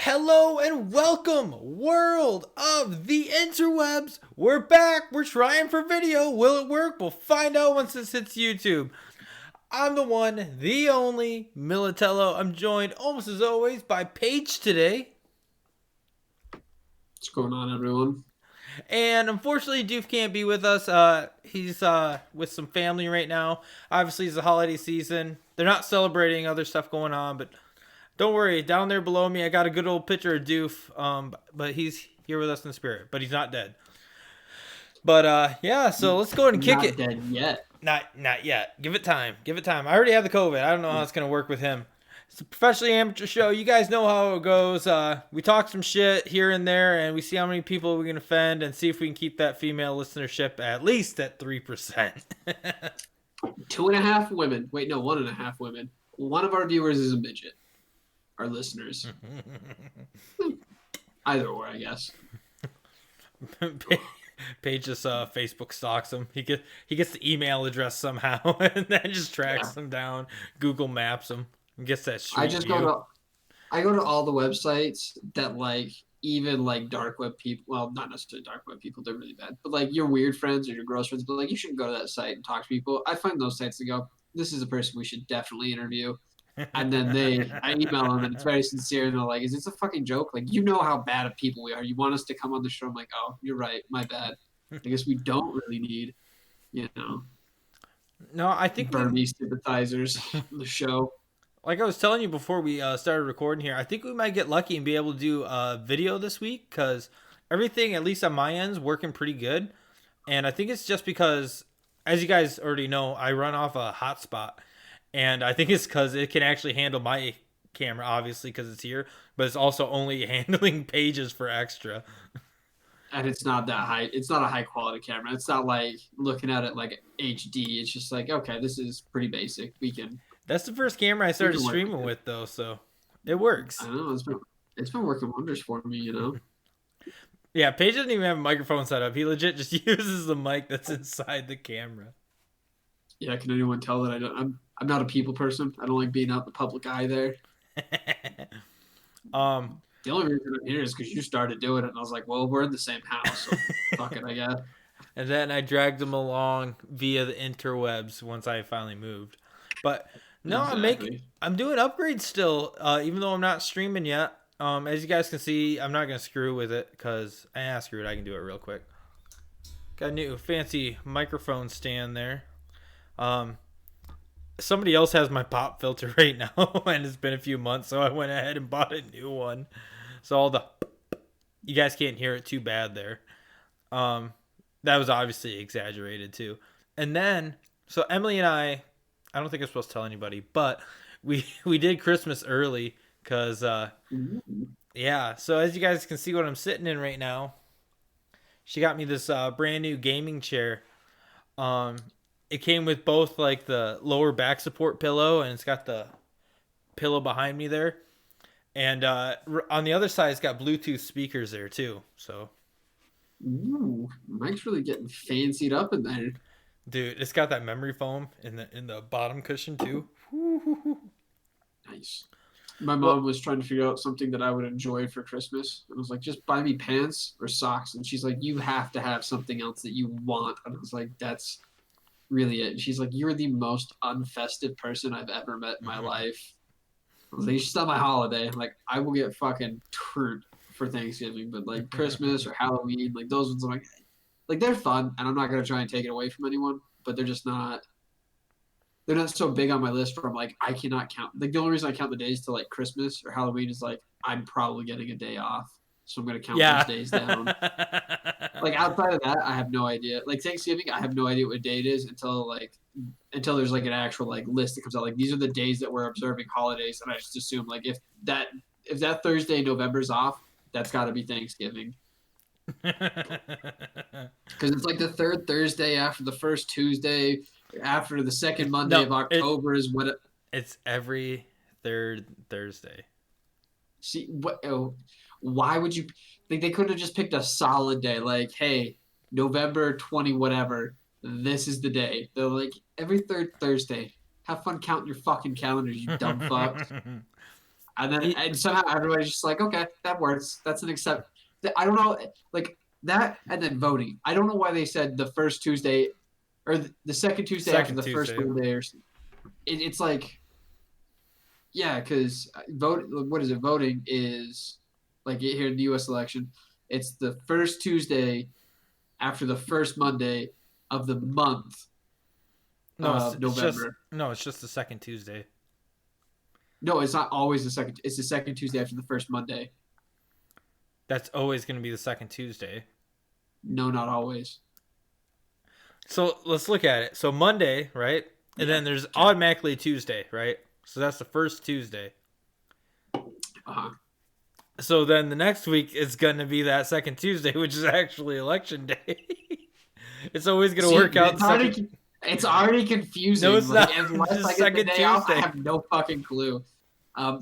Hello and welcome, world of the interwebs. We're back. We're trying for video. Will it work? We'll find out once this hits YouTube. I'm the one, the only Millitello. I'm joined almost as always by Paige today. What's going on, everyone? And unfortunately, Doof can't be with us. He's with some family right now. Obviously, it's the holiday season. They're not celebrating other stuff going on, but don't worry. Down there below me, I got a good old picture of Doof. But he's here with us in spirit. But he's not dead. But yeah, so let's go ahead and kick Not it. dead yet. Not yet. Give it time. Give it time. I already have the COVID. I don't know how it's gonna work with him. It's a professionally amateur show. You guys know how it goes. We talk some shit here and there, and we see how many people we can offend, and see if we can keep that female listenership at least at 3%. 2.5 women. Wait, no, 1.5 women. One of our viewers is a midget. Our listeners. Either or, I guess. Paige just Facebook stalks him. He gets the email address somehow, and then just tracks them down. Google Maps him. And gets that. I go to all the websites that even dark web people. Well, not necessarily dark web people. They're really bad. But your weird friends or your gross friends. But you should go to that site and talk to people. I find those sites to go. This is a person we should definitely interview. And then I email them, and it's very sincere, and they're like, "Is this a fucking joke? You know how bad of people we are. You want us to come on the show?" I'm like, "Oh, you're right. My bad. I guess we don't really need, No, I think Bernie sympathizers on the show." Like I was telling you before we started recording here, I think we might get lucky and be able to do a video this week because everything, at least on my end, is working pretty good. And I think it's just because, as you guys already know, I run off a hotspot. And I think it's because it can actually handle my camera, obviously, because it's here. But it's also only handling pages for extra. And it's not that high. It's not a high quality camera. It's not like looking at it like HD. It's just okay, this is pretty basic. That's the first camera I started streaming with, though, so it works. I know it's been working wonders for me. Yeah, Paige doesn't even have a microphone set up. He legit just uses the mic that's inside the camera. Yeah, can anyone tell that I'm not a people person. I don't like being out in the public eye there. The only reason I'm here is because you started doing it, and I was like, well, we're in the same house, so fuck it, I guess. And then I dragged them along via the interwebs once I finally moved. But no, Exactly. I'm doing upgrades still, even though I'm not streaming yet. As you guys can see, I'm not gonna screw with it because screw it. I can do it real quick. Got a new fancy microphone stand there. Somebody else has my pop filter right now, and it's been a few months, so I went ahead and bought a new one. So all the you guys can't hear it too bad there. That was obviously exaggerated too. And then so Emily and I don't think I'm supposed to tell anybody, but we did Christmas early because yeah. So as you guys can see what I'm sitting in right now, she got me this brand new gaming chair. It came with both the lower back support pillow, and it's got the pillow behind me there. And on the other side, it's got Bluetooth speakers there too. So, Ooh, Mike's really getting fancied up in there. Dude, it's got that memory foam in the bottom cushion too. Nice. My mom was trying to figure out something that I would enjoy for Christmas. And I was like, just buy me pants or socks. And she's like, you have to have something else that you want. And I was like, that's really it. And she's like, you're the most unfestive person I've ever met in my life. I was like, it's just not my holiday. Like, I will get fucking turned for Thanksgiving, but Christmas or Halloween, those ones, I'm like they're fun, and I'm not gonna try and take it away from anyone, but they're just not. They're not so big on my list where I'm like, I cannot count. The only reason I count the days to Christmas or Halloween is I'm probably getting a day off, so I'm gonna count those days down. Outside of that, I have no idea. Thanksgiving, I have no idea what date it is until there's an actual list that comes out. These are the days that we're observing holidays, and I just assume if that Thursday in November's off, that's got to be Thanksgiving. Because it's the third Thursday after the first Tuesday after the second Monday of October is what it's every third Thursday. See what? Oh, why would you? They could have just picked a solid day. Hey, November 20 whatever. This is the day. They're every third Thursday. Have fun counting your fucking calendars, you dumb fucks. And somehow everybody's just like, okay, that works. That's an accept. I don't know, like that, and then voting. I don't know why they said the first Tuesday or the second Tuesday after Second the first Tuesday. Monday, or it's like, yeah, because vote. What is it? Voting is like here in the U.S. election. It's the first Tuesday after the first Monday of the month No, of November. it's just the second Tuesday. No, it's not always the second. It's the second Tuesday after the first Monday. That's always going to be the second Tuesday. No, not always. So let's look at it. So Monday, right? And Yeah. then there's Okay. automatically Tuesday, right? So that's the first Tuesday. Uh-huh. So then the next week is going to be that second Tuesday, which is actually election day. It's always going to See, work out the second. it's already No, confusing. it's not. Like, It's unless I just get the second day off, I Tuesday. have no fucking clue.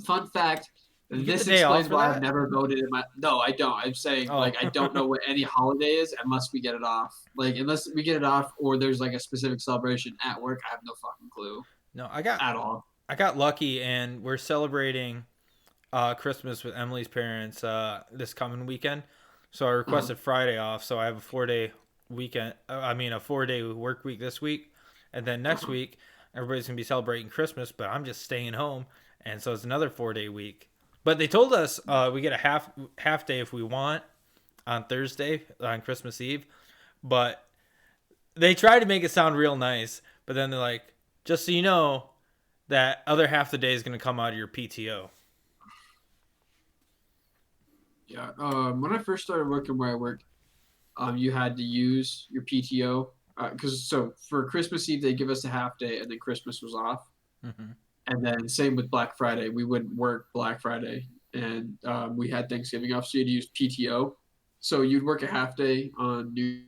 Fun fact: You get the this day off explains for why I've that? never voted in my. No, I don't. I'm saying Oh. like I don't know what any holiday is unless we get it off. Like unless we get it off, or there's like a specific celebration at work, I have no fucking clue No, at all. I got lucky, and we're celebrating Christmas with Emily's parents this coming weekend. So I Uh-huh. requested Friday off, so I have a 4 day weekend. I mean, a 4 day work week this week, and then next Uh-huh. week everybody's gonna be celebrating Christmas, but I'm just staying home, and so it's another 4 day week. But they told us we get a half day if we want on Thursday on Christmas Eve, but they try to make it sound real nice, but then they're like, just so you know, that other half the day is gonna come out of your PTO. Yeah. When I first started working where I work, you had to use your PTO because so for Christmas Eve they give us a half day and then Christmas was off, Mm-hmm. and then same with Black Friday we wouldn't work Black Friday and we had Thanksgiving off so you had to use PTO, so you'd work a half day on New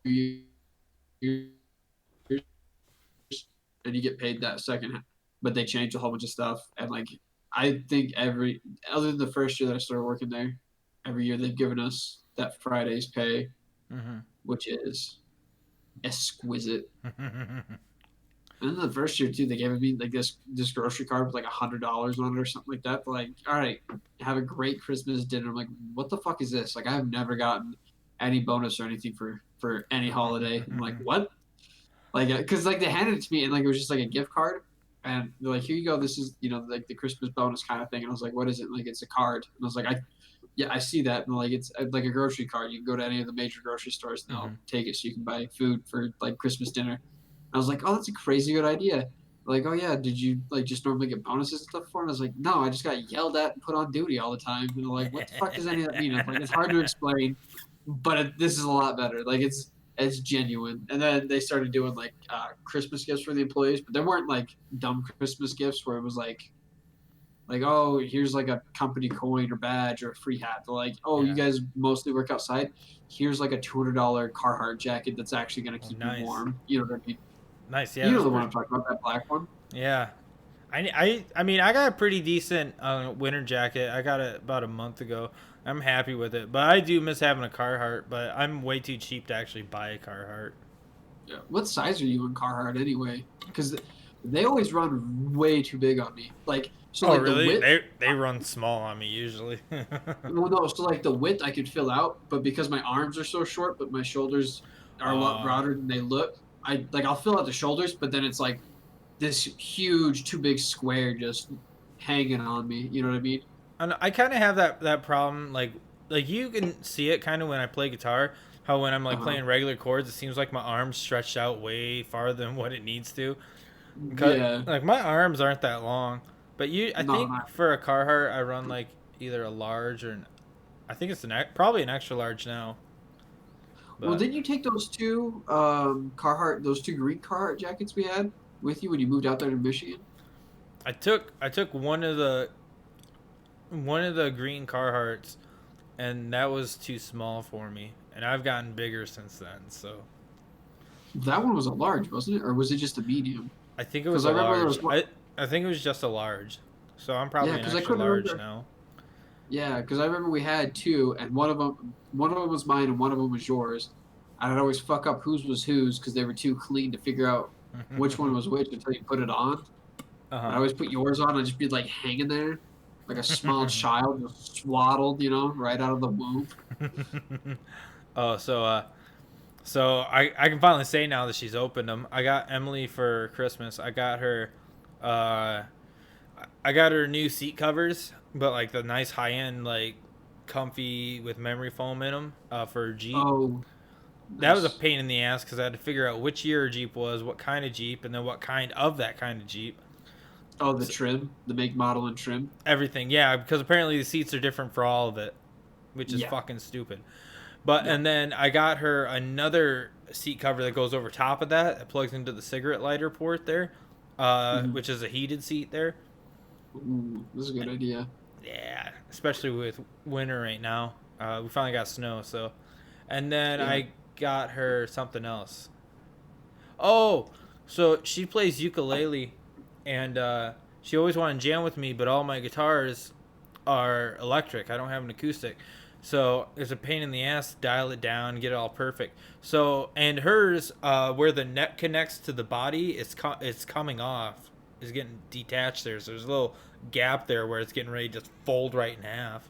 Year's and you get paid that second half. But they changed a whole bunch of stuff and like I think every other than the first year that I started working there, every year they've given us that Friday's pay, Mm-hmm. which is exquisite. And then the first year too, they gave me like this grocery card with like $100 on it or something like that. They're like, all right, have a great Christmas dinner. I'm like, what the fuck is this? Like, I've never gotten any bonus or anything for any holiday. I'm like, what? Like, because like they handed it to me and like it was just like a gift card, and they're like, here you go. This is like the Christmas bonus kind of thing. And I was like, what is it? Like, it's a card. And I was like, yeah, I see that. And like, it's like a grocery card. You can go to any of the major grocery stores and they'll Mm-hmm. take it so you can buy food for like Christmas dinner. I was like, oh, that's a crazy good idea. Like, oh yeah, did you like just normally get bonuses and stuff for it? I was like, no, I just got yelled at and put on duty all the time. And they're like, what the fuck does any of that mean? I'm like, it's hard to explain, but this is a lot better. Like, it's genuine. And then they started doing like Christmas gifts for the employees, but there weren't like dumb Christmas gifts where it was like oh here's like a company coin or badge or a free hat. They're like, oh you Yeah. guys mostly work outside. Here's like a $200 Carhartt jacket that's actually gonna Oh, keep you nice. warm. You know what I mean? Nice. Yeah, You know that's the one pretty. I'm talking about, that black one. Yeah. I mean, I got a pretty decent winter jacket. I got it about a month ago. I'm happy with it, but I do miss having a Carhartt. But I'm way too cheap to actually buy a Carhartt. Yeah. What size are you in Carhartt anyway? Because they always run way too big on me. Like so, Oh, like the really? width. They run small on me usually. Well, no, so like the width I could fill out, but because my arms are so short, but my shoulders are a lot uh, broader than they look, I'll fill out the shoulders, but then it's like this huge, too big square just hanging on me. You know what I mean? and I kind of have that problem. Like you can see it kind of when I play guitar. How when I'm like Uh-huh. playing regular chords, it seems like my arms stretched out way farther than what it needs to. Cause Yeah. like my arms aren't that long, but I No, think not. for a Carhartt I run like either a large or I think it's probably an extra large now. Well, But didn't you take those two Carhartt, those two green Carhartt jackets we had with you when you moved out there to Michigan? I took one of the green Carhartts, and that was too small for me, and I've gotten bigger since then. So That one was a large, wasn't it, or was it just a medium? I think it was Because a I remember there large. was one. I think it was just a large. So I'm Yeah, probably an because I extra couldn't large remember. now. Yeah, because I remember we had two, and one of them was mine, and one of them was yours. I'd always fuck up whose was whose because they were too clean to figure out which one was which until you put it on. Uh I'd huh. always put yours on and just be like hanging there. like a small child, just swaddled, right out of the womb. Oh, so I can finally say now that she's opened them. I got Emily for Christmas. Uh, I got her new seat covers, but like the nice high end, like comfy with memory foam in them for her Jeep. Oh, That was a nice. pain in the ass because I had to figure out which year her Jeep was, what kind of Jeep, and then what kind of that kind of Jeep. Oh, the So, trim, the make, model, and trim. everything, yeah, because apparently the seats are different for all of it, which is Yeah. fucking stupid. But Yep. and then I got her another seat cover that goes over top of that. It plugs into the cigarette lighter port there, Hmm. which is a heated seat there. Ooh, this is a good idea. Yeah, especially with winter right now. We finally got snow, so. And then Yeah. I got her something else. Oh, so she plays ukulele, and she always wanted to jam with me, but all my guitars are electric. I don't have an acoustic. So it's a pain in the ass to dial it down, get it all perfect. So and hers, where the neck connects to the body, it's coming off, is getting detached there. So there's a little gap there where it's getting ready to just fold right in half.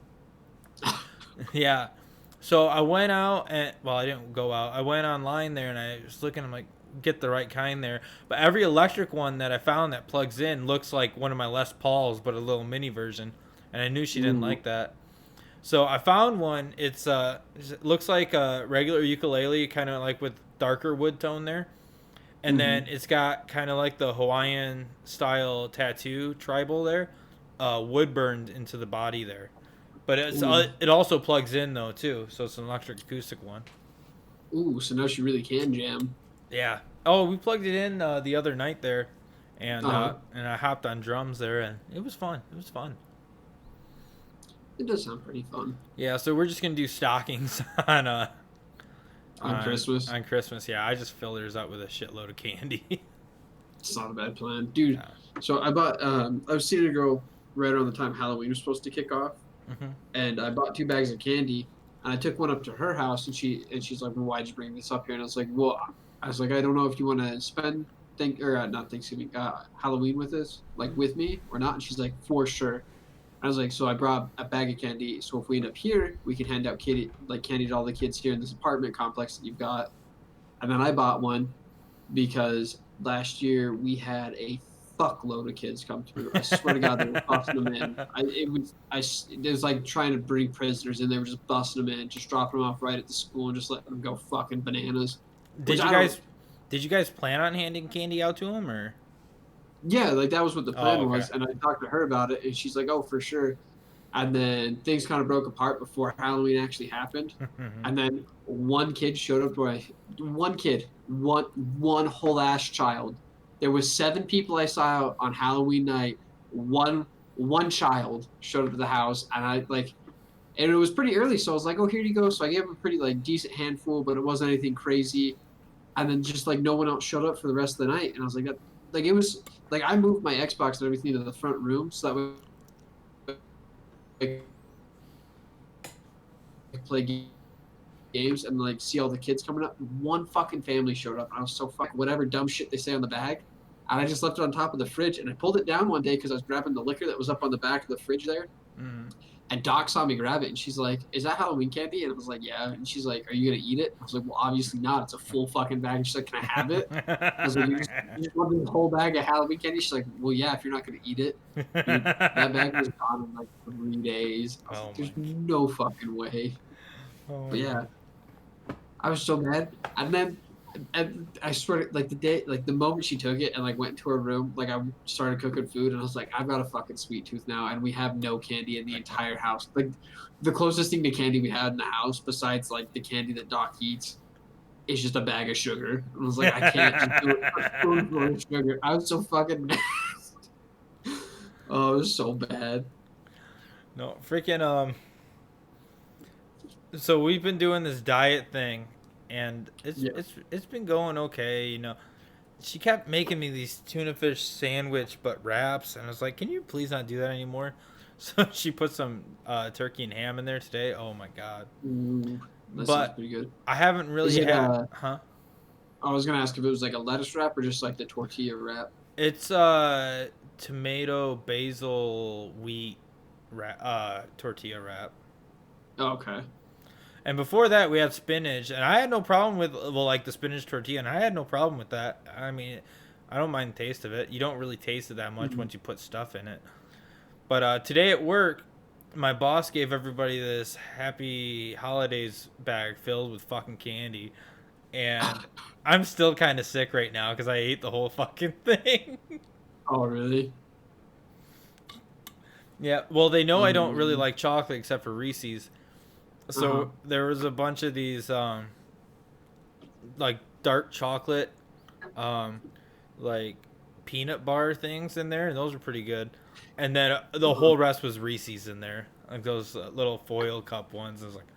Yeah. So I went out and well, I didn't go out. I went online there and I was looking. I'm like, get the right kind there. But every electric one that I found that plugs in looks like one of my Les Pauls, but a little mini version. And I knew she didn't Ooh. like that. So I found one. It looks like a regular ukulele, kind of like with darker wood tone there. And Hmm. then it's got kind of like the Hawaiian style tattoo tribal there, wood burned into the body there. But Ooh. it also plugs in though too, so it's an electric acoustic one. Ooh. So now she really can jam. Yeah. Oh, we plugged it in the other night there, Uh huh. and I hopped on drums there, and it was fun. It was fun. It does sound pretty fun Yeah. So we're just gonna do stockings on on Christmas. on Christmas. Yeah. I just filled hers up with a shitload of candy. It's not a bad plan, dude. Yeah. So I bought. I was seeing a girl right around the time Halloween was supposed to kick off, Hmm. and I bought 2 bags of candy, and I took one up to her house, and she's like, "Well, why'd you bring this up here?" And I was like, "Well, I was like, I don't know if you want to spend not Thanksgiving, Halloween with us, like with me or not." And she's like, "For sure." I was like, "So I brought a bag of candy. So if we end up here, we can hand out candy to all the kids here in this apartment complex that you've got." And then I bought one because last year we had a fuckload of kids come through. I swear to God, they were busting them in. It was like trying to bring prisoners in. They were just busting them in, just dropping them off right at the school and just letting them go fucking bananas. Which Did you I don't. guys did you guys plan on handing candy out to him or? Yeah, like that was what the Oh, plan okay. was, and I talked to her about it, and she's like, "Oh, for sure." And then things kind of broke apart before Halloween actually happened. And then one kid showed up to one kid, one whole ass child. There was 7 people I saw on Halloween night. One child showed up at the house, and and it was pretty early, so I was like, "Oh, here you go." So I gave him a pretty like decent handful, but it wasn't anything crazy. And then just like no one else showed up for the rest of the night, and I was like, that, like it was like I moved my Xbox and everything to the front room so that way I could play games and like see all the kids coming up. One fucking family showed up, and I was so fuck whatever dumb shit they say on the bag. And I just left it on top of the fridge, and I pulled it down one day because I was grabbing the liquor that was up on the back of the fridge there. Hmm. And Doc saw me grab it, and she's like, "Is that Halloween candy?" And I was like, "Yeah." And she's like, "Are you gonna eat it?" I was like, "Well, obviously not. It's a full fucking bag." And she's like, "Can I have it?" I was like, you just want this whole bag of Halloween candy?" She's like, "Well, yeah, if you're not gonna eat it." Dude, that bag was gone in like 3 days. I was Oh like, my. "There's no fucking way." Oh But my yeah, god. I was so mad. And then and I swear, like the day, like the moment she took it and like went into her room, like I started cooking food, and I was like, I've got a fucking sweet tooth now, and we have no candy in the entire house. Like the closest thing to candy we had in the house, besides like the candy that Doc eats, is just a bag of sugar. And I was like, I can't just do it. A spoonful of sugar. I was so fucking mad. Oh, it was so bad. No, freaking so we've been doing this diet thing and Yeah. it's been going okay, She kept making me these tuna fish sandwich but wraps and I was like, "Can you please not do that anymore?" So she put some turkey and ham in there today. Oh my god. Ooh, that sounds But pretty good. I haven't Is really it had, huh? I was gonna ask if it was like a lettuce wrap or just like the tortilla wrap. It's tomato basil wheat tortilla wrap. Oh, okay. And before that, we had spinach, and I had no problem with like the spinach tortilla, and I had no problem with that. I mean, I don't mind the taste of it. You don't really taste it that much Mhm. once you put stuff in it. But today at work, my boss gave everybody this happy holidays bag filled with fucking candy, and I'm still kind of sick right now because I ate the whole fucking thing. Oh, really? Yeah, well, they know I don't really Um, like chocolate except for Reese's. uh-huh. So there was a bunch of these like dark chocolate um like peanut bar things in there, and those were pretty good. And then the Uh-huh. whole rest was Reese's in there, like those little foil cup ones. I was like,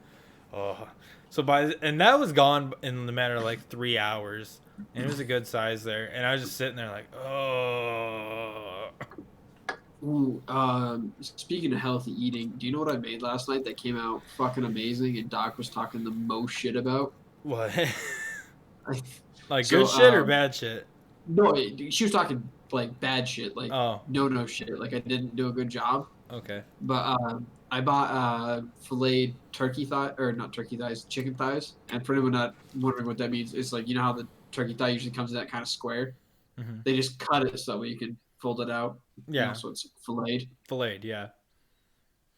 oh. So and that was gone in the matter of like 3 hours, and it was a good size there. And I was just sitting there like, oh, Ooh, speaking of healthy eating, do you know what I made last night that came out fucking amazing and Doc was talking the most shit about? what? Like good So, shit or bad shit? no, she was talking like bad shit, like Oh, no shit, like I didn't do a good job. okay. But I bought filleted turkey thigh or not turkey thighs, chicken thighs. And for anyone not wondering what that means, it's like you know how the turkey thigh usually comes in that kind of square. Hmm. They just cut it so that way you can fold it out, Yeah, so it's filleted. filleted. Yeah.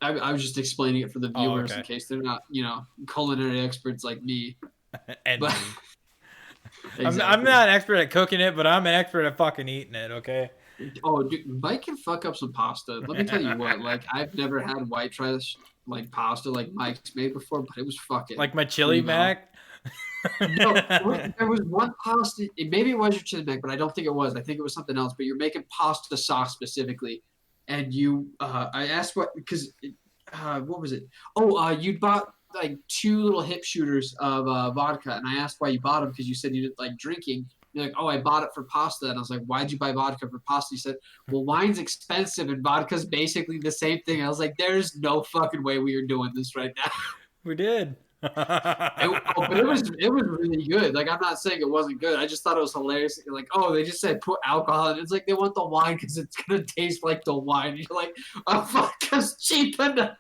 I was just explaining it for the Oh, viewers in okay. case they're not, culinary experts like me. And But me. I'm exactly. not an expert at cooking it, but I'm an expert at fucking eating it. Okay. Oh, dude, Mike can fuck up some pasta. Let me tell you what, like I've never had white rice like pasta like Mike's made before, but it was fucking Like my chili primo. mac. No, there was one pasta. Maybe it was your chin mac, but I don't think it was. I think it was something else. But you're making pasta sauce specifically, and I asked what because, what was it? Oh, you bought like two little hip shooters of vodka, and I asked why you bought them because you said you didn't like drinking. You're like, oh, I bought it for pasta, and I was like, why'd you buy vodka for pasta? You said, well, wine's expensive and vodka's basically the same thing. I was like, there's no fucking way we are doing this right now. We did. But it was really good. Like I'm not saying it wasn't good. I just thought it was hilarious. Like, oh, they just said put alcohol in. It's like they want the wine because it's gonna taste like the wine. You're like, oh fuck, that's cheap enough.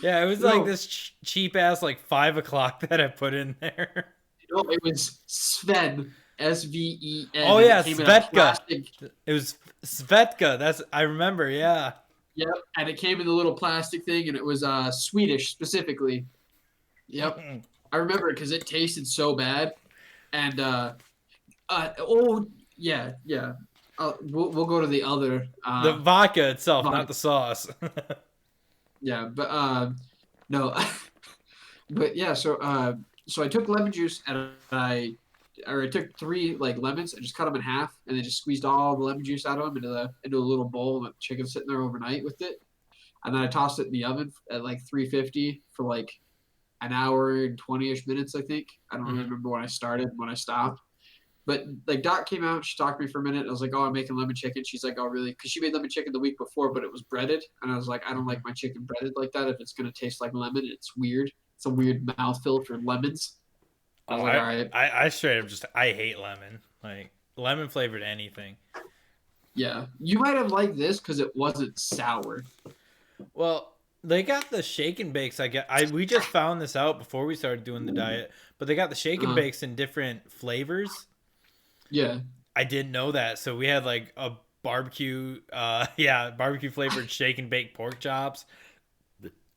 Yeah, it was like No, this cheap ass like 5 o'clock that I put in there. no, it was Sven, Sven, Oh and it yeah, came in a Svetka. plastic. It was Svetka. That's I remember. Yeah. Yep, and it came in the little plastic thing, and it was Swedish specifically. Yep, I remember it because it tasted so bad, and oh yeah, yeah. We'll go to the other The vodka itself, not vodka. the sauce. Yeah, but no, but yeah. So I took lemon juice and I took three like lemons. I just cut them in half and then just squeezed all the lemon juice out of them into a little bowl with chicken sitting there overnight with it. And then I tossed it in the oven at like 350 for like an hour and 20ish minutes. I think I don't really Hmm. remember when I started and when I stopped. But like Doc came out, she talked to me for a minute. I was like, "Oh, I'm making lemon chicken." She's like, "Oh, really?" Because she made lemon chicken the week before, but it was breaded, and I was like, "I don't like Hmm. my chicken breaded like that. If it's gonna taste like lemon, it's weird. It's a weird mouthfeel for lemons." I Oh, was like, "All right, I straight up just I hate lemon. Like lemon flavored anything. yeah." You might have liked this because it wasn't sour. Well, they got the shake and bakes. We just found this out before we started doing the diet, but they got the shake and Uh, bakes in different flavors. yeah. I didn't know that. So we had like a barbecue yeah, barbecue flavored shake and bake pork chops.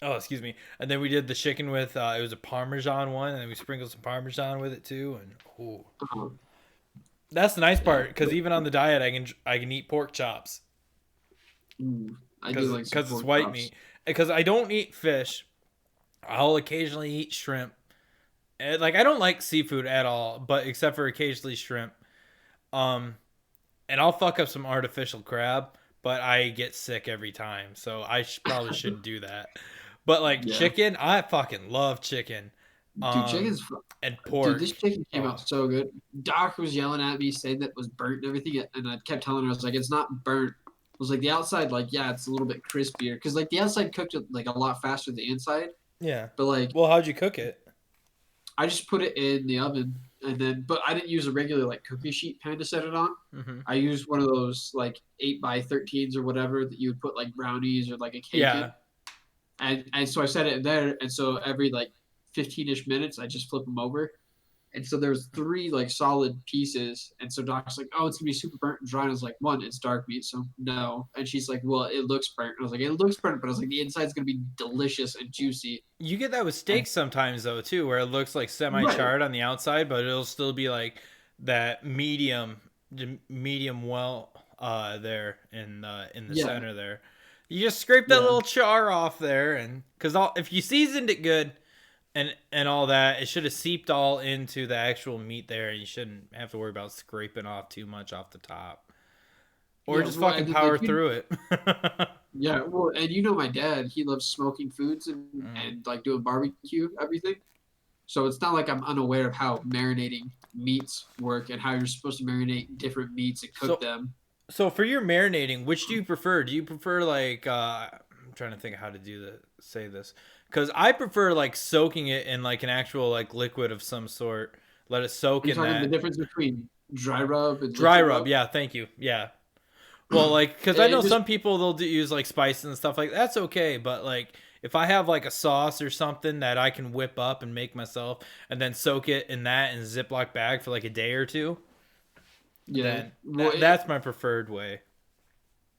Oh, excuse me. And then we did the chicken with it was a parmesan one, and then we sprinkled some parmesan with it too, and oh. Uh, That's the nice yeah. part cuz even on the diet I can eat pork chops I do cuz like some cuz it's pork white chops. meat. Cuz I don't eat fish. I'll occasionally eat shrimp. And, like I don't like seafood at all, but except for occasionally shrimp. Um and I'll fuck up some artificial crab, but I get sick every time, so probably shouldn't do that. But like Yeah. chicken, I fucking love chicken, Dude, um, and dude, pork. this chicken came Oh, out so good. Doc was yelling at me saying that it was burnt and everything, and I kept telling her I was like, it's not burnt. I was like the outside, like yeah, it's a little bit crispier because like the outside cooked it like a lot faster than the inside. yeah. But like Well, how'd you cook it? I just put it in the oven and then, but I didn't use a regular like cookie sheet pan to set it on. Hmm. I used one of those like 8 by 13s or whatever that you would put like brownies or like a cake Yeah, in. And so I set it in there, and so every like 15-ish minutes, I just flip them over. And so there's three like solid pieces. And so Doc's like, oh, it's gonna be super burnt and dry. And I was like, one, it's dark meat, so no. And she's like, well, it looks burnt. And I was like, it looks burnt, but I was like, the inside's gonna be delicious and juicy. You get that with And steaks sometimes though too, where it looks like right, semi-charred on the outside, but it'll still be like that medium well there in the yeah, center there. You just scrape that yeah. little char off there, and because if you seasoned it good and all that, it should have seeped all into the actual meat there, and you shouldn't have to worry about scraping off too much off the top, or Yeah, just well, fucking and then like power through it. yeah, well, and you know my dad, he loves smoking foods Mm. and like doing barbecue everything. So it's not like I'm unaware of how marinating meats work and how you're supposed to marinate different meats and cook So them. So for your marinating, which do you prefer? Do you prefer like I'm trying to think of how to say this because I prefer like soaking it in like an actual like liquid of some sort. Let it soak Are you in talking the that difference between dry rub and dry liquid rub. rub? Yeah, thank you. Yeah. Well, like because I It know just some people use like spices and stuff like that's okay, but like if I have like a sauce or something that I can whip up and make myself and then soak it in that in a Ziploc bag for like a day or two, yeah. then Well, that's my preferred way.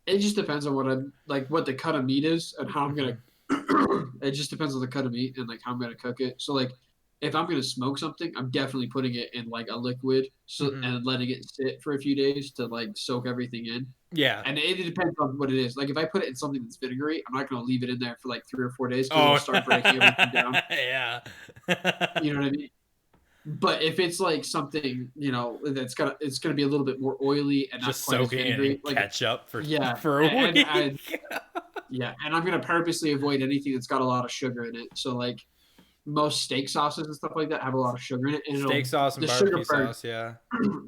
it just depends on what I'm like, what the cut of meat is and how I'm gonna. Hmm. It just depends on the cut of meat and like how I'm gonna cook it. So like, if I'm gonna smoke something, I'm definitely putting it in like a liquid, so Hmm. and letting it sit for a few days to like soak everything in. Yeah. And it depends on what it is. Like if I put it in something that's vinegary, I'm not gonna leave it in there for like 3 or 4 days because it'll Oh, start breaking everything down. yeah. You know what I mean? But if it's like something, it's gonna be a little bit more oily and not Just quite as soaking it in vinegary. Like ketchup for yeah, for a and week. and I'm gonna purposely avoid anything that's got a lot of sugar in it. So like most steak sauces and stuff like that have a lot of sugar in it, and Steak it'll sauce and the sugar barbecue burn. sauce, yeah.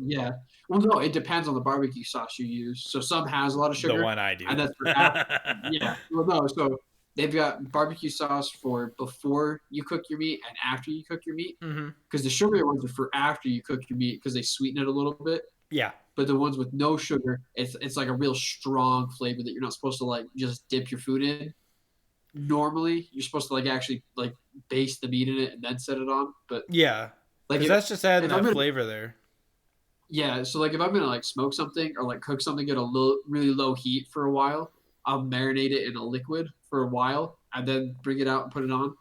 Yeah. Well, no, it depends on the barbecue sauce you use. So some has a lot of The sugar, one I do. and that's for after. Yeah. Well, no. So they've got barbecue sauce for before you cook your meat and after you cook your meat, Hmm. because the sugary ones are for after you cook your meat because they sweeten it a little bit. Yeah. But the ones with no sugar, it's like a real strong flavor that you're not supposed to like just dip your food in. Normally, you're supposed to like actually like baste the meat in it and then set it on. But Yeah. like Because that's just adding if I'm that gonna flavor there. yeah, so like if I'm gonna like smoke something or like cook something at a low, really low heat for a while, I'll marinate it in a liquid for a while and then bring it out and put it on.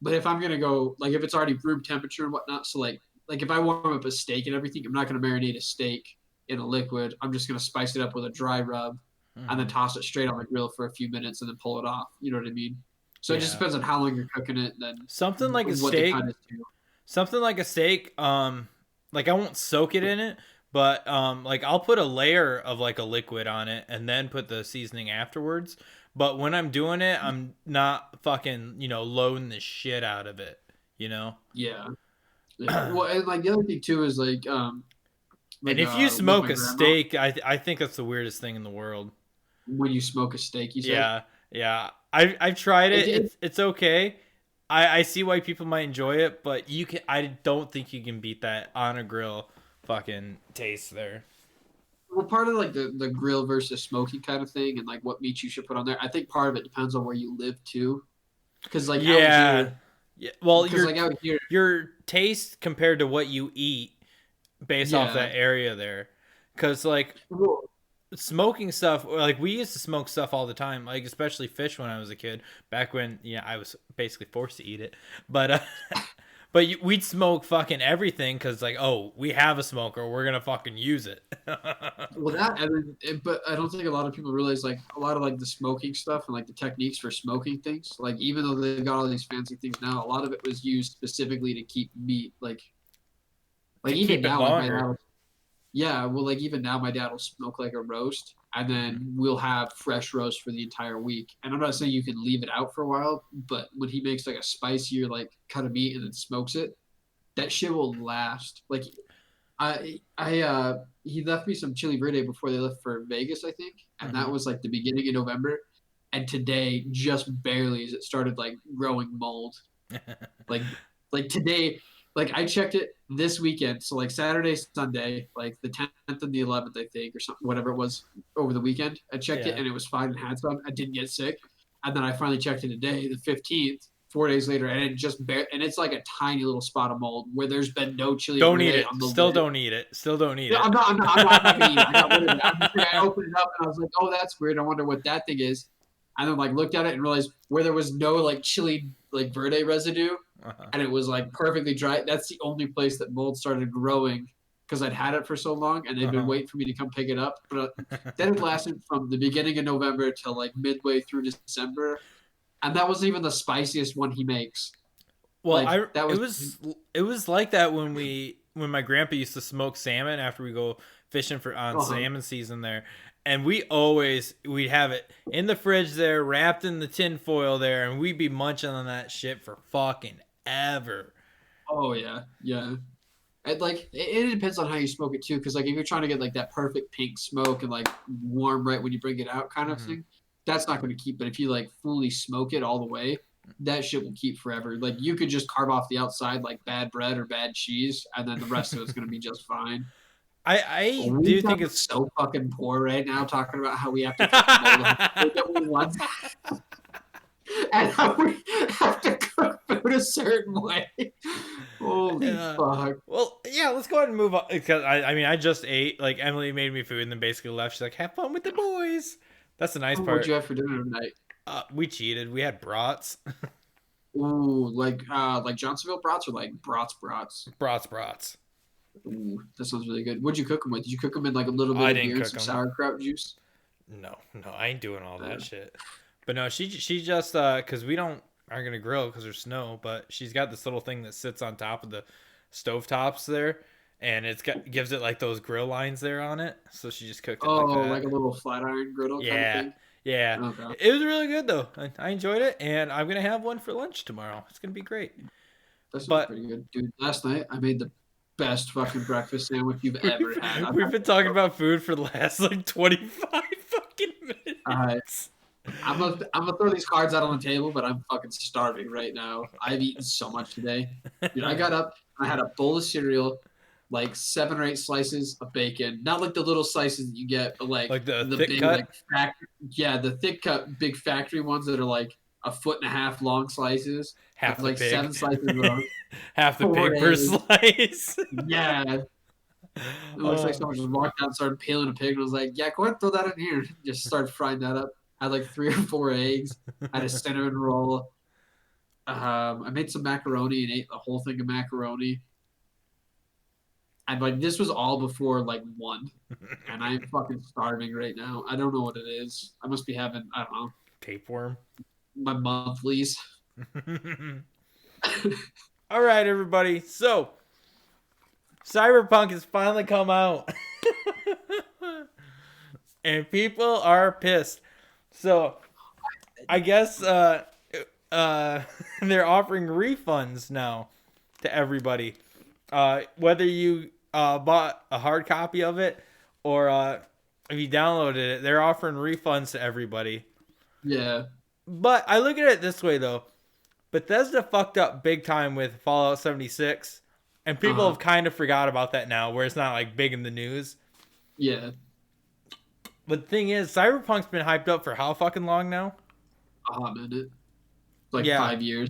But if I'm gonna go like if it's already room temperature and whatnot, so like if I warm up a steak and everything, I'm not gonna marinate a steak in a liquid. I'm just gonna spice it up with a dry rub and then Hmm. toss it straight on the grill for a few minutes and then pull it off. You know what I mean? So it just Yeah. depends on how long you're cooking it, and then Something like a what the cut steak. is too. Something like a steak. Like I won't soak it in it, but like I'll put a layer of like a liquid on it and then put the seasoning afterwards. But when I'm doing it, I'm not fucking loading the shit out of it. You know. Yeah, yeah. Well, and like the other thing too is And if you with smoke my a grandma. steak, I think that's the weirdest thing in the world. When you smoke a steak, you said Yeah, yeah. I've tried it. it It's okay. I see why people might enjoy it, but I don't think you can beat that on a grill fucking taste there. well, part of like the grill versus smoking kind of thing, and like what meat you should put on there. I think part of it depends on where you live too, because like out Yeah. here, Yeah. Well, because like out here, your taste compared to what you eat based off yeah, that area there. Cuz like well, smoking stuff, like we used to smoke stuff all the time, like especially fish when I was a kid, back when I was basically forced to eat it. But but we'd smoke fucking everything cuz like, oh, we have a smoker, we're going to fucking use it. well that, and then, but I don't think a lot of people realize like a lot of like the smoking stuff and like the techniques for smoking things. Like even though they've got all these fancy things now, a lot of it was used specifically to keep meat like To even keep it now, like my longer. dad. Yeah, well, like even now, my dad will smoke like a roast, and Mhm. then we'll have fresh roast for the entire week. And I'm not saying you can leave it out for a while, but when he makes like a spicier like cut of meat and then smokes it, that shit will last. Like he left me some chili verde before they left for Vegas, I think, and that Mhm. was like the beginning of November. And today, just barely, as it started like growing mold, like like today, like I checked it this weekend, so like Saturday, Sunday, like the 10th and the 11th, I think, or something, whatever it was over the weekend. I checked it Yeah. and it was fine and had some. I didn't get sick. And then I finally checked it today, the 15th, 4 days later, and and it's like a tiny little spot of mold where there's been no chili Don't eat verde it. on the Still lid. don't eat it. Still don't eat No, it. I'm not gonna eat it. I got rid of it. I'm just saying, I opened it up and I was like, oh, that's weird. I wonder what that thing is. And then like looked at it and realized where there was no like chili like verde residue, Uh-huh. and it was like perfectly dry. That's the only place that mold started growing because I'd had it for so long and they'd been waiting for me to come pick it up. But then it lasted from the beginning of November till like midway through December, and that wasn't even the spiciest one he makes. Well, Like that was it was like that when my grandpa used to smoke salmon after we go fishing for on salmon season there, and we'd have it in the fridge there, wrapped in the tin foil there, and we'd be munching on that shit for fucking ever. oh yeah, yeah. And like it depends on how you smoke it too, because like if you're trying to get like that perfect pink smoke and like warm right when you bring it out kind of thing, that's not going to keep. But if you like fully smoke it all the way, that shit will keep forever. Like you could just carve off the outside like bad bread or bad cheese, and then the rest of it's going to be just fine. I We do think sound it's so fucking poor right now talking about how we have to cook mold that we want, and how we have to cook food a certain way. Holy fuck. well, yeah, let's go ahead and move on because I mean I just ate, like Emily made me food and then basically left. She's like, have fun with the boys. That's the nice What'd part. you have for dinner tonight? We cheated. We had brats. Ooh, like Johnsonville brats or like brats. Brats. Ooh, that sounds really good. What'd you cook them with? Did you cook them in like a little bit I of didn't beer and cook some them. sauerkraut juice? No, I ain't doing all that shit. But no, she just because we aren't gonna grill because there's snow. But she's got this little thing that sits on top of the stove tops there, and gives it like those grill lines there on it. So she just cooked it like Oh, that. like a little flat iron griddle kind of Yeah, thing. yeah. Okay. It was really good though. I enjoyed it, and I'm gonna have one for lunch tomorrow. It's gonna be great. That sounds But pretty good, dude. Last night I made the best fucking breakfast sandwich you've ever had. we've been talking about food for the last like 25 fucking minutes. I'm gonna throw these cards out on the table, but I'm fucking starving right now. I've eaten so much today, dude. I got up, I had a bowl of cereal, like 7 or 8 slices of bacon, not like the little slices that you get, but like the thick big cut. like factory, yeah, the thick cut big factory ones that are like a foot and a half long slices. Half the Like pig. 7 slices of those. Half the 4 pig per eggs. slice. Yeah. It looks like someone just walked out and started peeling a pig and was like, yeah, go ahead and throw that in here. Just started frying that up. Had like 3 or 4 eggs. Had a cinnamon roll. I made some macaroni and ate the whole thing of macaroni. And like this was all before like 1. And I'm fucking starving right now. I don't know what it is. I must be having, I don't know, Tapeworm. my monthlies. All right, everybody. So, Cyberpunk has finally come out. And people are pissed. So, I guess they're offering refunds now to everybody. Whether you bought a hard copy of it or if you downloaded it, they're offering refunds to everybody. Yeah. But I look at it this way, though. Bethesda fucked up big time with Fallout 76, and people have kind of forgot about that now, where it's not like big in the news. Yeah. But the thing is, Cyberpunk's been hyped up for how fucking long now? A hot minute. Like Yeah. 5 years.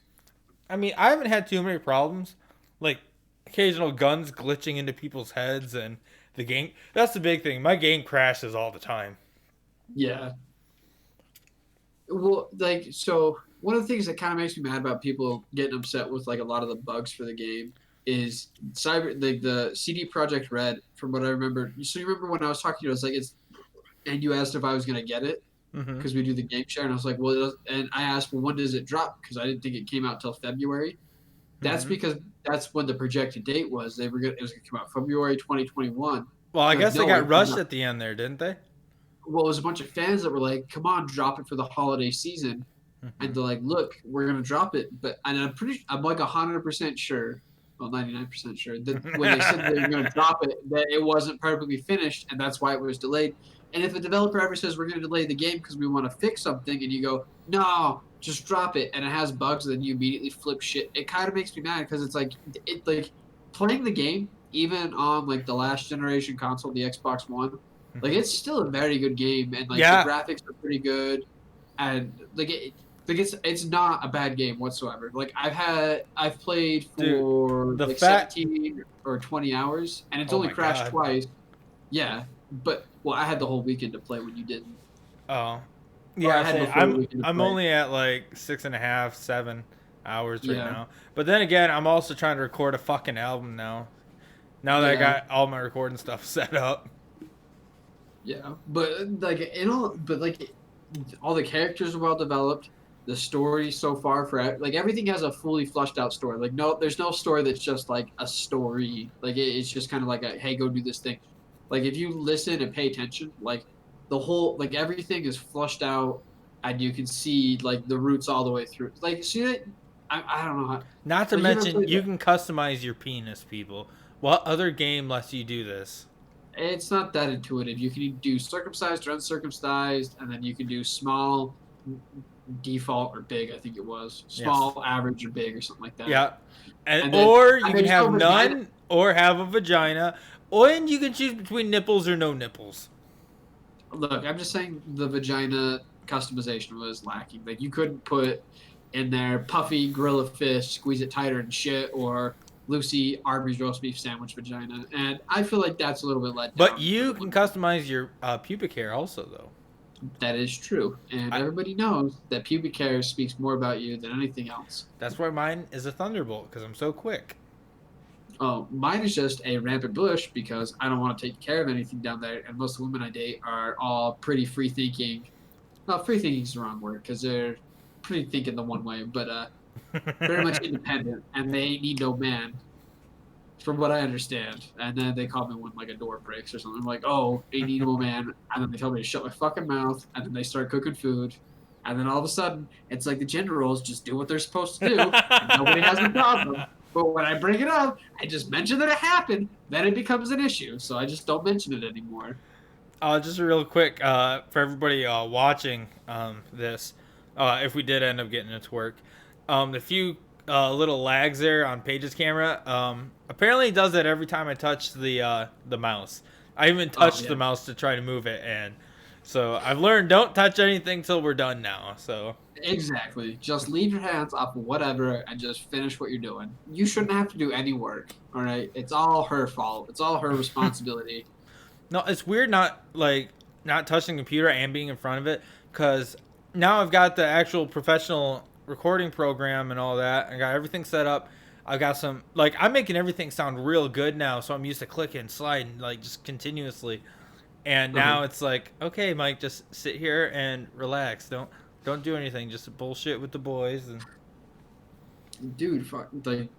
I mean, I haven't had too many problems. Like, occasional guns glitching into people's heads and the game. That's the big thing. My game crashes all the time. Yeah. Well, like, so one of the things that kind of makes me mad about people getting upset with like a lot of the bugs for the game is the CD Project Red. From what I remember, so you remember when I was talking to you, I was like, and you asked if I was gonna get it because we do the game share, and I was like, well, and I asked, well, when does it drop? Because I didn't think it came out till February. That's because that's when the projected date was. It was gonna come out February 2021. Well, I guess they got rushed at at the end there, didn't they? well, it was a bunch of fans that were like, "Come on, drop it for the holiday season," and they're like, "Look, we're gonna drop it," but and I'm like 100% sure, well, 99% sure that when they said they were gonna drop it, that it wasn't perfectly finished, and that's why it was delayed. And if a developer ever says we're gonna delay the game because we want to fix something, and you go, "No, just drop it," and it has bugs, then you immediately flip shit. It kind of makes me mad because it's like playing the game even on like the last generation console, the Xbox One. Like it's still a very good game, and like the graphics are pretty good, and like Like it's not a bad game whatsoever. Like I've played Dude, for the like fact. 17 or 20 hours and it's Oh only my crashed god. twice. Yeah, but well, I had the whole weekend to play when you didn't, Oh, or yeah. I had Say before the I'm weekend to I'm play. only at like 6.5, 7 hours right Yeah, now. But then again, I'm also trying to record a fucking album now. Now that I yeah, got all my recording stuff set up. yeah. But like all the characters are well developed. The story so far for like everything has a fully flushed out story. Like no, there's no story that's just like a story. Like it's just kind of like a hey, go do this thing. Like if you listen and pay attention, like the whole like everything is flushed out, and you can see like the roots all the way through. Like see that I don't know how. Not to Like you ever mention, played you that? can customize your penis, people. What other game lets you do this? It's not that intuitive. You can do circumcised or uncircumcised, and then you can do small, default or big. I think it was Yes. small, average, or big, or something like that. Yeah. And And then or and you can there's no have vagina. none or have a vagina. Or and you can choose between nipples or no nipples. Look, I'm just saying the vagina customization was lacking. Like you couldn't put in there puffy gorilla fish, squeeze it tighter and shit, or Lucy Arby's roast beef sandwich vagina. And I feel like that's a little bit let But down for the you can one. customize your pubic hair also, though. That is true. And I, everybody knows that pubic hair speaks more about you than anything else. that's why mine is a thunderbolt because I'm so quick. Oh, mine is just a rampant bush because I don't want to take care of anything down there. And most of the women I date are all pretty free thinking. Well, free thinking is the wrong word because they're pretty thinking the one way, but very much independent and they need no man, from what I understand. And then they call me when like a door breaks or something. I'm like, oh, they need no man. And then they tell me to shut my fucking mouth. And then they start cooking food. And then all of a sudden, it's like the gender roles just do what they're supposed to do, and nobody has a problem. But when I bring it up, I just mention that it happened, then it becomes an issue. So I just don't mention it anymore. Just real quick, for everybody watching this, if we did end up getting it to work, the few little lags there on Paige's camera, apparently it does that every time I touch the mouse. I even Oh touched the yeah, mouse to try to move it, and so I've learned don't touch anything till we're done now. So exactly. Just leave your hands off of whatever and just finish what you're doing. You shouldn't have to do any work. All right, it's all her fault. It's all her responsibility. no, it's weird not touching the computer and being in front of it because now I've got the actual professional recording program and all that. I got everything set up. I got some I'm making everything sound real good now, so I'm used to clicking, sliding just continuously. And Uh-huh. now it's like, okay, Mike, just sit here and relax. Don't do anything. Just bullshit with the boys and Dude, fuck, like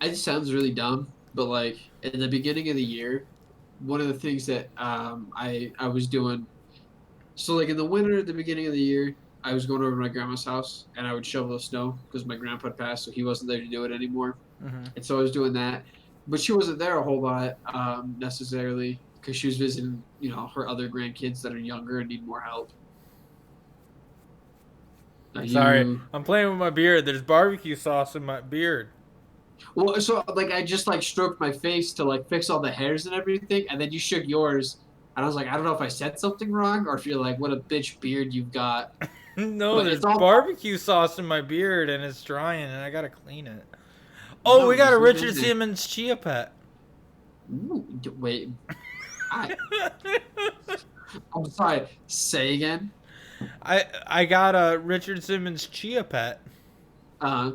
it sounds really dumb, but like in the beginning of the year, one of the things that I was doing, so like in the winter at the beginning of the year, I was going over to my grandma's house and I would shovel the snow because my grandpa had passed, so he wasn't there to do it anymore, mm-hmm. and so I was doing that, but she wasn't there a whole lot necessarily because she was visiting, her other grandkids that are younger and need more help. Are Sorry, you I'm playing with my beard. There's barbecue sauce in my beard. Well, so like I just like stroked my face to like fix all the hairs and everything, and then you shook yours, and I was like, I don't know if I said something wrong or if you're like, what a bitch beard you've got. No, But there's it's all barbecue sauce in my beard and it's drying and I gotta clean it. Oh, we no, got a just leave it in Richard there. Simmons chia pet. Ooh, wait, I I'm sorry. Say again. I got a Richard Simmons chia pet, Uh,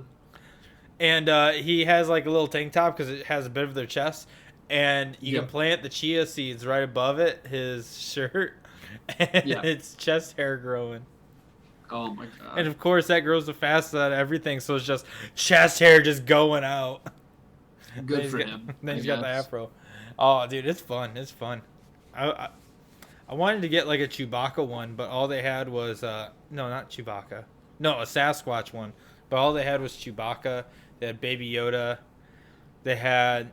and he has like a little tank top because it has a bit of their chest, and you can yep, plant the chia seeds right above it, his shirt, and yeah. it's chest hair growing. Oh my And god, of course, that grows the fastest out of everything, so it's just chest hair just going out. Then good he's for got him, then I he's got the guess. afro. Oh, dude, it's fun. It's fun. I, I I wanted to get like a Chewbacca one, but all they had was no, not Chewbacca. No, a Sasquatch one. But all they had was Chewbacca. They had Baby Yoda. They had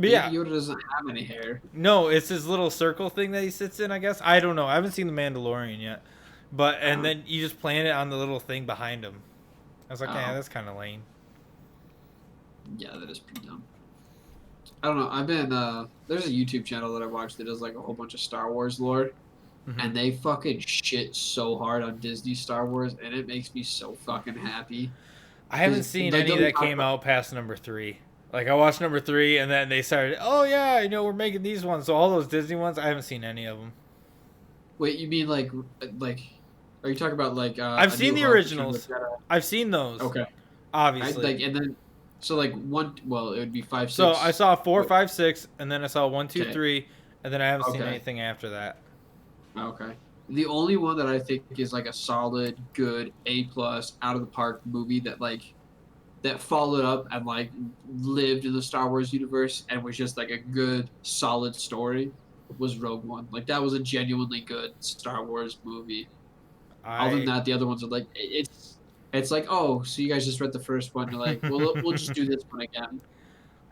but Baby yeah, Yoda doesn't have any hair. no, it's his little circle thing that he sits in, I guess. I don't know. I haven't seen the Mandalorian yet. But and Uh, then you just plant it on the little thing behind him. I was like, yeah, oh, that's kind of lame. yeah, that is pretty dumb. I don't know. I've been there's a YouTube channel that I watch that does like a whole bunch of Star Wars lore. Hmm. and they fucking shit so hard on Disney Star Wars, and it makes me so fucking happy I haven't because seen like any they'll that talk came about. out past number three. Like I watched number three, and then they started. Oh yeah, we're making these ones. So all those Disney ones, I haven't seen any of them. Wait, you mean like? Are you talking about like I've A seen New the Hope, Return of the originals. Jedi? I've seen those, Okay, I obviously. like and then so like one. Well, it would be five, So I six. saw four, What? five, six, and then I saw one, two, Okay, three, and then I haven't seen okay, anything after that. okay. The only one that I think is like a solid, good A plus out of the park movie that that followed up and like lived in the Star Wars universe and was just like a good, solid story was Rogue One. Like that was a genuinely good Star Wars movie. Other than I that, the other ones are like it's like, oh, so you guys just read the first one. You're like, well, we'll just do this one again.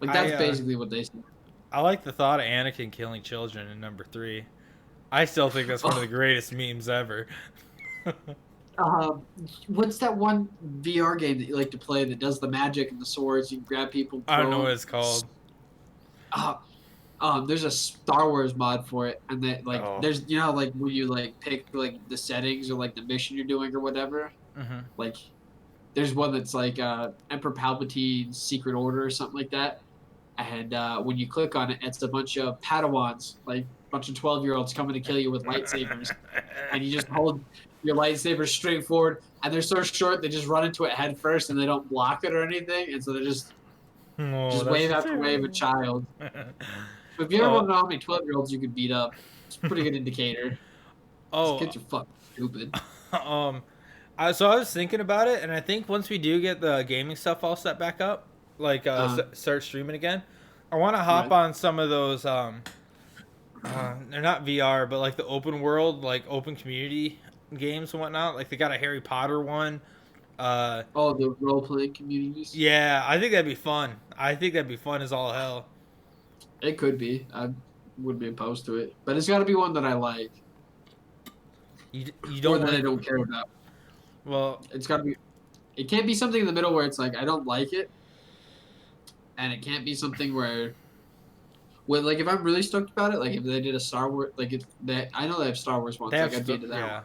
Like I that's basically what they said. I like the thought of Anakin killing children in number three. I still think that's one of the greatest memes ever. Um, what's that one VR game that you like to play that does the magic and the swords? You grab people, I don't know throw what them. it's called. Uh, there's a Star Wars mod for it, and that like Oh. there's like when you like pick like the settings or like the mission you're doing or whatever. Hmm. Like there's one that's like Emperor Palpatine's Secret Order or something like that, and when you click on it, it's a bunch of Padawans, like a bunch of 12-year-olds coming to kill you with lightsabers, and you just hold your lightsaber straight forward, and they're so short they just run into it head first and they don't block it or anything, and so they're Oh, just that's wave after wave a terrible. child. So if you ever uh, want to know how many 12-year-olds you could beat up, it's a pretty good indicator. These oh, kids are fucking stupid. um, so I was thinking about it, and I think once we do get the gaming stuff all set back up, like Uh, start streaming again, I want to hop right. on some of those. They're not VR, but like the open world, like open community games and whatnot. Like they got a Harry Potter one. Uh, Oh, the role-playing communities. yeah, I think that'd be fun. I think that'd be fun as all hell. It could be. I wouldn't be opposed to it, but it's got to be one that I like You or don't that I like. don't care about. Well, It's got to be. It can't be something in the middle where it's like I don't like it, and it can't be something where, well, like if I'm really stoked about it, like if they did a Star Wars, like if they, I know they have Star Wars they ones, have like I'd be into that yeah. one.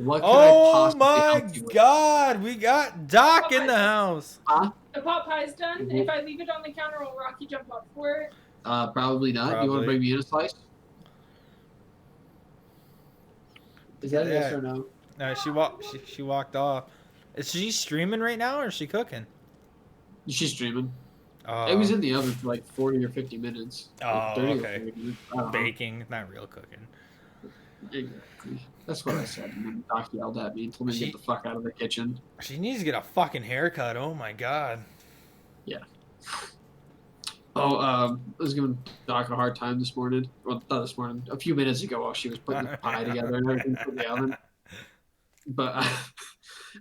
What could I Oh possibly my help you with? God, we got Doc in the house. Huh? The pot pie's done. Mhm. If I leave it on the counter, will Rocky jump up for it? Probably not. Do you want to Probably. bring me in a slice? Is Look that at a yes that. or no? No, she walked off. Is she streaming right now or is she cooking? She's streaming. It Uh was in the oven for like 40 or 50 minutes, or oh, 30 or okay. 40 minutes. I don't know. Baking, not real cooking. Exactly. That's what I said. And then Doc yelled at me and told me to get She the fuck out of the kitchen. she needs to get a fucking haircut. Oh my God. Yeah. Oh, I was giving Doc a hard time this morning. Well, not this morning. A few minutes ago, while she was putting the pie together and everything for the oven. But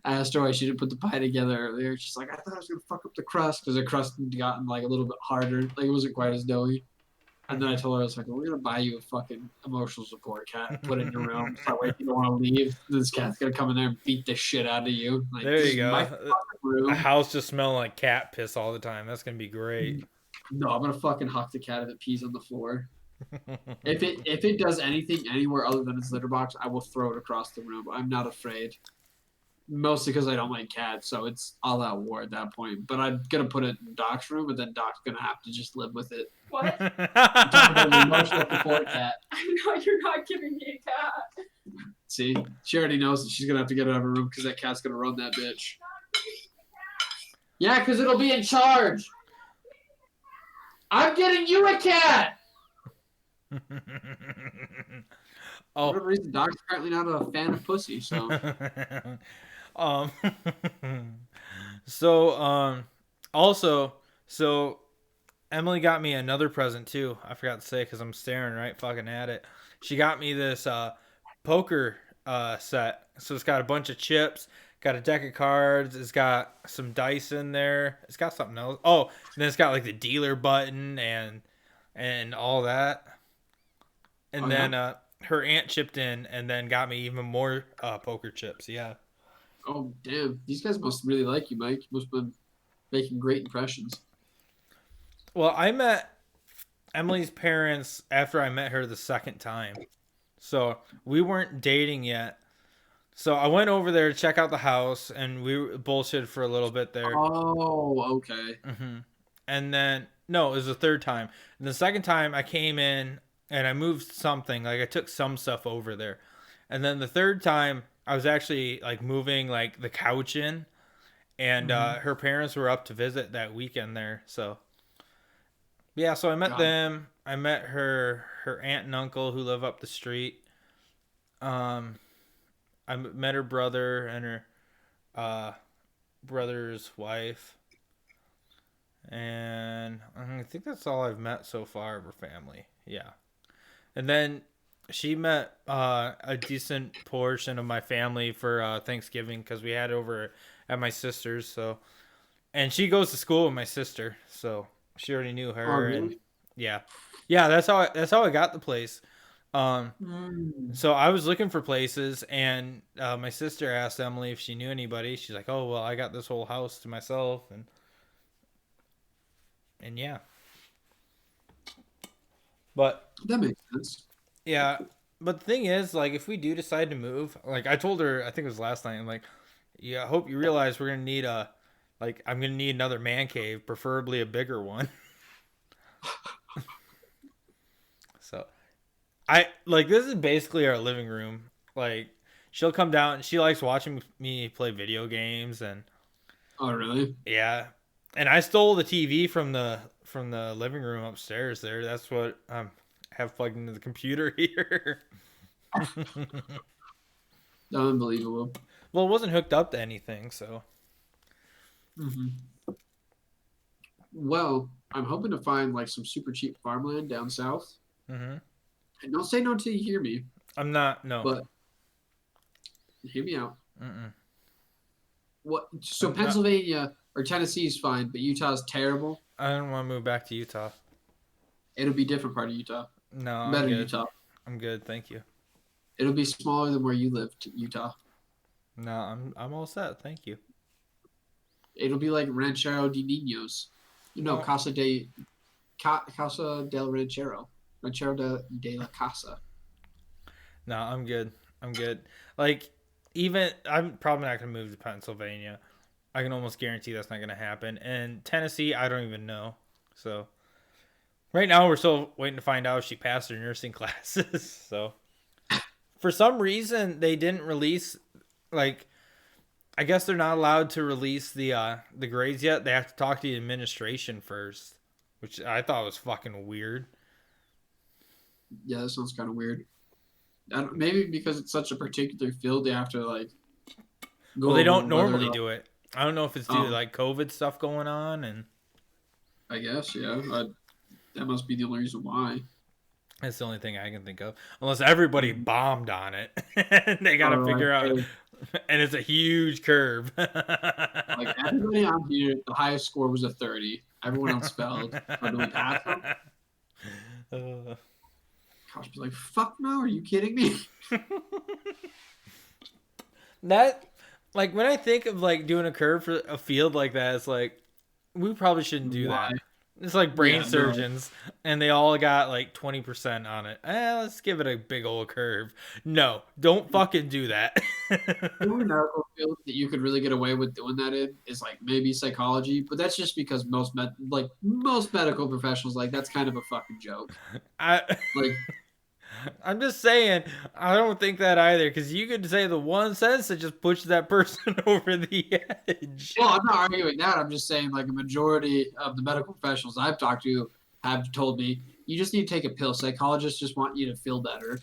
I asked her why she didn't put the pie together earlier. She's like, I thought I was gonna fuck up the crust because the crust had gotten like a little bit harder. Like it wasn't quite as doughy. And then I told her, I was like, well, we're gonna buy you a fucking emotional support cat and put it in your room. So that way, if you don't want to leave, this cat's gonna come in there and beat the shit out of you. Like There this you is my go. fucking A room. house just smelling like cat piss all the time. That's gonna be great. No, I'm gonna fucking huck the cat if it pees on the floor. If it does anything anywhere other than its litter box, I will throw it across the room. I'm not afraid. Mostly because I don't like cats, so it's all out war at that point. But I'm gonna put it in Doc's room, and then Doc's gonna have to just live with it. What? I'm talking about an emotional support cat. I know you're not giving me a cat. See, she already knows that she's gonna have to get out of her room because that cat's gonna run that bitch. Yeah, because it'll be in charge. I'm getting you a cat. For Oh. whatever reason, Doc's apparently not a fan of pussy, so. um so also so Emily got me another present too. I forgot to say because I'm staring right fucking at it. She got me this poker set. So it's got a bunch of chips, got a deck of cards, it's got some dice in there, it's got something else. Oh, and then it's got like the dealer button and all that. And Oh, then yeah? her aunt chipped in and then got me even more poker chips. Yeah. Oh, damn. These guys must really like you, Mike. You must have been making great impressions. Well, I met Emily's parents after I met her the second time. So we weren't dating yet. So I went over there to check out the house, and we bullshitted for a little bit there. Oh, okay. And then no, it was the third time. And the second time I came in and I moved something, like I took some stuff over there. And then the third time I was actually like moving like the couch in, and her parents were up to visit that weekend there. So yeah, so I met God. them. I met her aunt and uncle who live up the street. Um, I met her brother and her uh, brother's wife, and I think that's all I've met so far of her family. Yeah, and then she met a decent portion of my family for Thanksgiving because we had over at my sister's. So, and she goes to school with my sister, so she already knew Oh, her, and really? yeah, that's how I got the place. Um, So I was looking for places, and my sister asked Emily if she knew anybody. She's like, "Oh well, I got this whole house to myself," and yeah. But That makes sense. yeah, but the thing is, like, if we do decide to move, like I told her, I think it was last night. I'm like, yeah, I hope you realize we're gonna need I'm gonna need another man cave, preferably a bigger one. So I like this is basically our living room. Like she'll come down. She likes watching me play video games, and Oh, really? yeah, and I stole the TV from the living room upstairs. There, that's what have plugged into the computer here. Unbelievable. Well, it wasn't hooked up to anything, so hmm Well, I'm hoping to find like some super cheap farmland down south. hmm And don't say no till you hear me, I'm not. No, but hear me out. Mm-mm. What? So I'm not. Pennsylvania or Tennessee is fine, but Utah's terrible. I don't want to move back to Utah. It'll be a different part of Utah. No, I'm Better good. Utah. I'm good. Thank you. It'll be smaller than where you lived, Utah. No, I'm all set. Thank you. It'll be like Ranchero de Niños. No, Oh, Casa del Ranchero. De la Casa. no, I'm good. I'm good. Like, even I'm probably not gonna move to Pennsylvania. I can almost guarantee that's not gonna happen. And Tennessee, I don't even know. So right now, we're still waiting to find out if she passed her nursing classes. So for some reason, they didn't release like. I guess they're not allowed to release the grades yet. They have to talk to the administration first, which I thought was fucking weird. Yeah, that sounds kind of weird. Maybe because it's such a particular field, they have to like Well, go they over don't whether or normally not. do it. I don't know if it's due to Oh, like COVID stuff going on, and I guess yeah. That must be the only reason why. that's the only thing I can think of. Unless everybody Mhm. bombed on it, and they got to Or like, figure out, hey, and it's a huge curve. like everybody on here, the highest score was a 30. Everyone else failed. So do we pass them? Uh, Gosh, be like, fuck no, are you kidding me? that like when I think of like doing a curve for a field like that, it's like we probably shouldn't do Why? that. It's like brain Yeah, no. surgeons, and they all got like 20% on it. Let's give it a big old curve. No, don't fucking do that. The only medical field that you could really get away with doing that in is like maybe psychology, but that's just because most medical professionals like that's kind of a fucking joke. I Like, I'm just saying, I don't think that either, because you could say the one sentence that just pushes that person over the edge. well, I'm not arguing that. I'm just saying like a majority of the medical professionals I've talked to have told me you just need to take a pill. Psychologists just want you to feel better.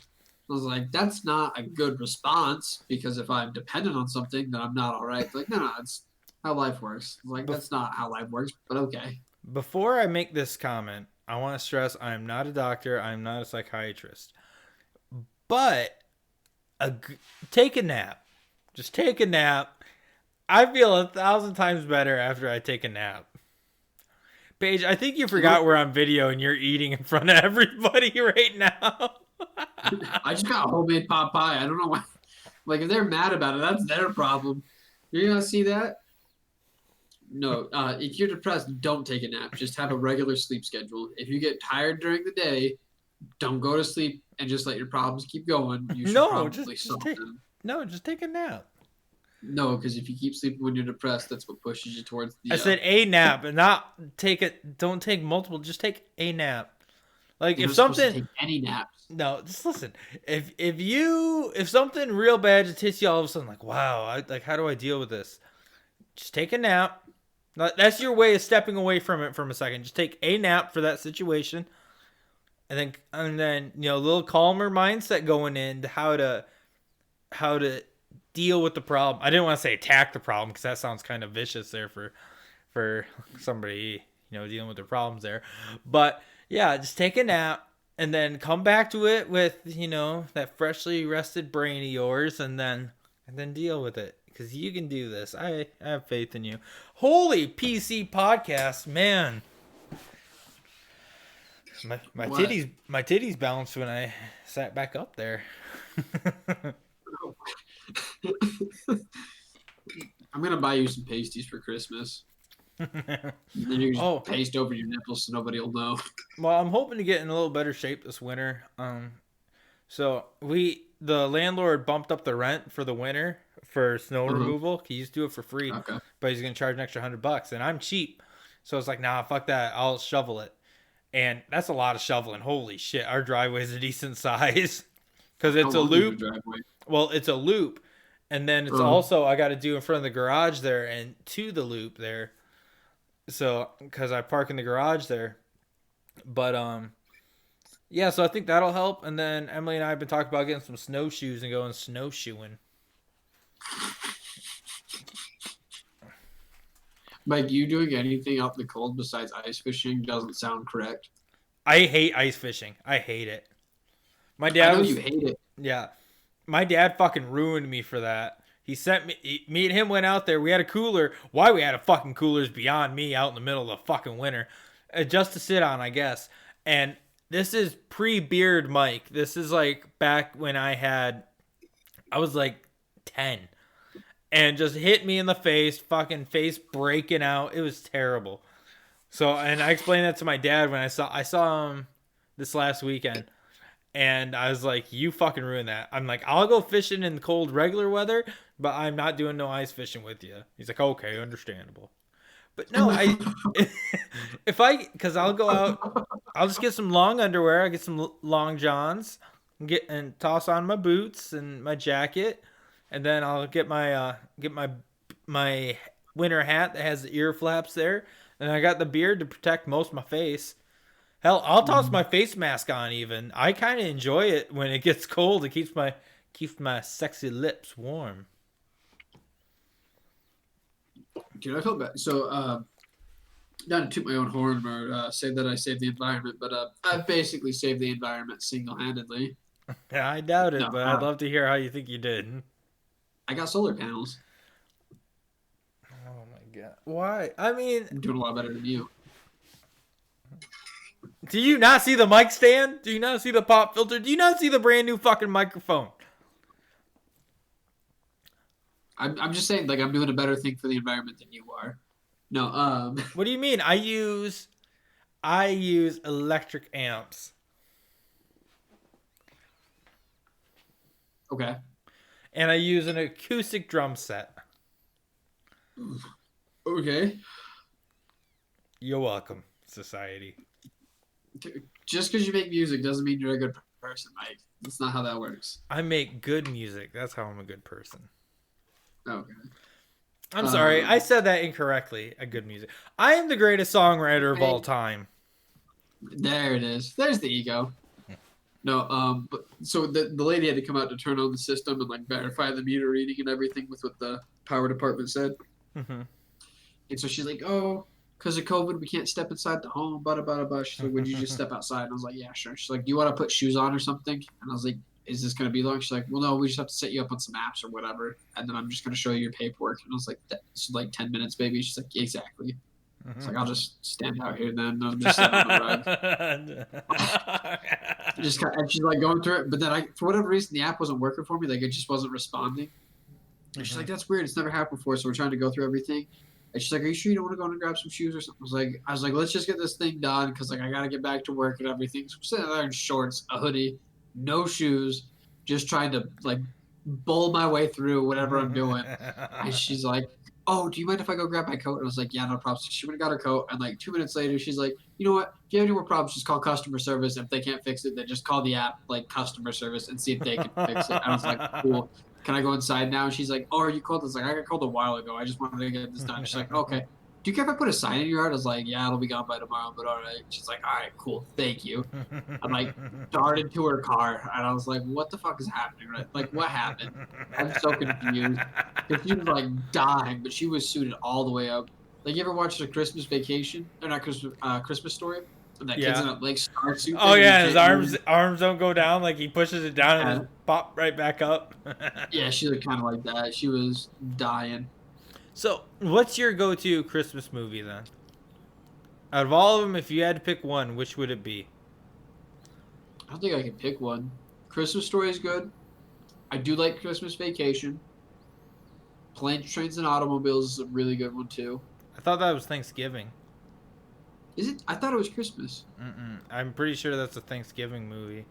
I was like, that's not a good response because if I'm dependent on something, then I'm not all right. It's like, no, it's how life works. It's like, Bef- that's not how life works, but okay. Before I make this comment, I want to stress I am not a doctor, I am not a psychiatrist. But take a nap. Just take a nap. I feel 1,000 times better after I take a nap. Paige, I think you forgot we're on video and you're eating in front of everybody right now. I just got homemade pot pie. I don't know why. Like, if they're mad about it, that's their problem. You're going to see that? No, if you're depressed, don't take a nap. Just have a regular sleep schedule. If you get tired during the day, don't go to sleep and just let your problems keep going. You should No, probably just solve take them. just take a nap. No, because if you keep sleeping when you're depressed, that's what pushes you towards the. I said a nap, and not take it. Don't take multiple. Just take a nap. Like You're if not supposed to something. take any naps. No, just listen. If something real bad just hits you all of a sudden, like wow, like how do I deal with this? Just take a nap. That's your way of stepping away from it for a second. Just take a nap for that situation, and then a little calmer mindset going into how to deal with the problem. I didn't want to say attack the problem because that sounds kind of vicious there for somebody dealing with their problems there. But yeah, just take a nap and then come back to it with that freshly rested brain of yours, and then deal with it because you can do this. I have faith in you. Holy PC podcast, man. My titties bounced when I sat back up there. I'm gonna buy you some pasties for Christmas. And then you just paste over your nipples so nobody will know. Well, I'm hoping to get in a little better shape this winter. So the landlord bumped up the rent for the winter for snow removal. He used to do it for free, but he's gonna charge an extra $100, and I'm cheap, so it's like, nah, fuck that. I'll shovel it, and that's a lot of shoveling. Holy shit, our driveway's a decent size because it's a loop. Well, it's a loop, and then it's also I got to do in front of the garage there and to the loop there. So, because I park in the garage there, but yeah. So I think that'll help. And then Emily and I have been talking about getting some snowshoes and going snowshoeing. Mike, you doing anything out in the cold besides ice fishing doesn't sound correct. I hate ice fishing. I hate it. My dad. I know you hate it. Yeah, my dad fucking ruined me for that. He sent me and him went out there. We had a cooler. Why we had a fucking cooler is beyond me out in the middle of the fucking winter. Just to sit on, I guess. And this is pre-beard Mike. This is like back when I was like 10. And just hit me in the face. Fucking face breaking out. It was terrible. So, and I explained that to my dad when I saw him this last weekend. And I was like, you fucking ruined that. I'm like, I'll go fishing in cold regular weather, but I'm not doing no ice fishing with you. He's like, okay, understandable. But no, because I'll go out, I'll just get some long underwear. I get some long johns, and toss on my boots and my jacket, and then I'll get my winter hat that has the ear flaps there, and I got the beard to protect most of my face. Hell, I'll toss my face mask on even. I kind of enjoy it when it gets cold. It keeps my sexy lips warm. Dude, I feel bad. So, not to toot my own horn or say that I saved the environment, but I've basically saved the environment single-handedly. Yeah, I doubt it, No, but I'd love to hear how you think you did. I got solar panels. Oh my god. Why? I mean, I'm doing a lot better than you. Do you not see the mic stand? Do you not see the pop filter? Do you not see the brand new fucking microphone? I'm just saying, like, I'm doing a better thing for the environment than you are. No, What do you mean? I use electric amps. Okay. And I use an acoustic drum set. Okay. You're welcome, society. Just because you make music doesn't mean you're a good person, Mike. That's not how that works. I make good music. That's how I'm a good person. Okay. I'm sorry. I said that incorrectly. A good music. I am the greatest songwriter of all time. There it is. There's the ego. No, but so the lady had to come out to turn on the system and like verify the meter reading and everything with what the power department said. Mm-hmm. And so she's like, "Oh, because of COVID, we can't step inside the home." Blah blah blah. She's like, "Would you just step outside?" And I was like, "Yeah, sure." She's like, "Do you want to put shoes on or something?" And I was like, "Is this gonna be long?" She's like, "Well, no, we just have to set you up on some apps or whatever, and then I'm just gonna show you your paperwork." And I was like, "That's like 10 minutes, baby." She's like, "Exactly." Mm-hmm. It's like, I'll just stand out here then. I'm just sitting on the rug. And she's like going through it, but then for whatever reason, the app wasn't working for me. Like, it just wasn't responding. And she's like, "That's weird. It's never happened before." So we're trying to go through everything. And she's like, "Are you sure you don't want to go and grab some shoes or something?" I was like, let's just get this thing done because like I gotta get back to work and everything. So I'm sitting there in shorts, a hoodie, no shoes, just trying to like bull my way through whatever I'm doing. And she's like, "Oh, do you mind if I go grab my coat?" And I was like, "Yeah, no problem." So she went and got her coat, and like 2 minutes later, she's like, "You know what? If you have any more problems, just call customer service. If they can't fix it, then just call the app, like customer service, and see if they can fix it." And I was like, "Cool. Can I go inside now?" And she's like, "Oh, are you called?" I was like, "I got called a while ago. I just wanted to get this done." She's like, "Okay. Do you care if I put a sign in your yard?" I was like, "Yeah, it'll be gone by tomorrow, but all right." She's like, "All right, cool. Thank you." I'm like, darted to her car, and I was like, "What the fuck is happening? Right? Like, what happened?" I'm so confused. Because she was like dying, but she was suited all the way up. Like, you ever watched A Christmas Vacation? Or not Christmas, Christmas Story? And that kid's in Yeah. a like star suit Oh thing, and he yeah, his can't move. arms don't go down. Like he pushes it down and Yeah, just pop right back up. yeah, she looked kind of like that. She was dying. So, what's your go-to Christmas movie then? Out of all of them, if you had to pick one, which would it be? I don't think I can pick one. Christmas Story is good. I do like Christmas Vacation. Planes, Trains, and Automobiles is a really good one too. I thought that was Thanksgiving. Is it? I thought it was Christmas. I'm pretty sure that's a Thanksgiving movie.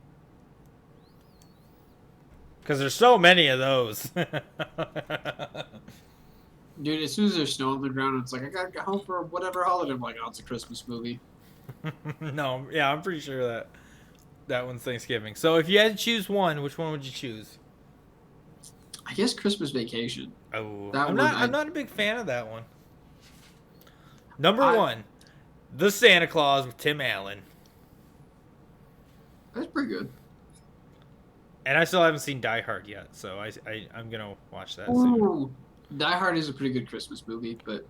Because there's so many of those. Dude, as soon as there's snow on the ground, it's like, I gotta get home for whatever holiday. I'm like, oh, it's a Christmas movie. No, yeah, I'm pretty sure that one's Thanksgiving. So if you had to choose one, which one would you choose? I guess Christmas Vacation. Oh, That I'm one, not. I- I'm not a big fan of that one. Number I- one, The Santa Claus with Tim Allen, That's pretty good. and I still haven't seen Die Hard yet, so I'm gonna watch that soon. Ooh, Die Hard is a pretty good Christmas movie, but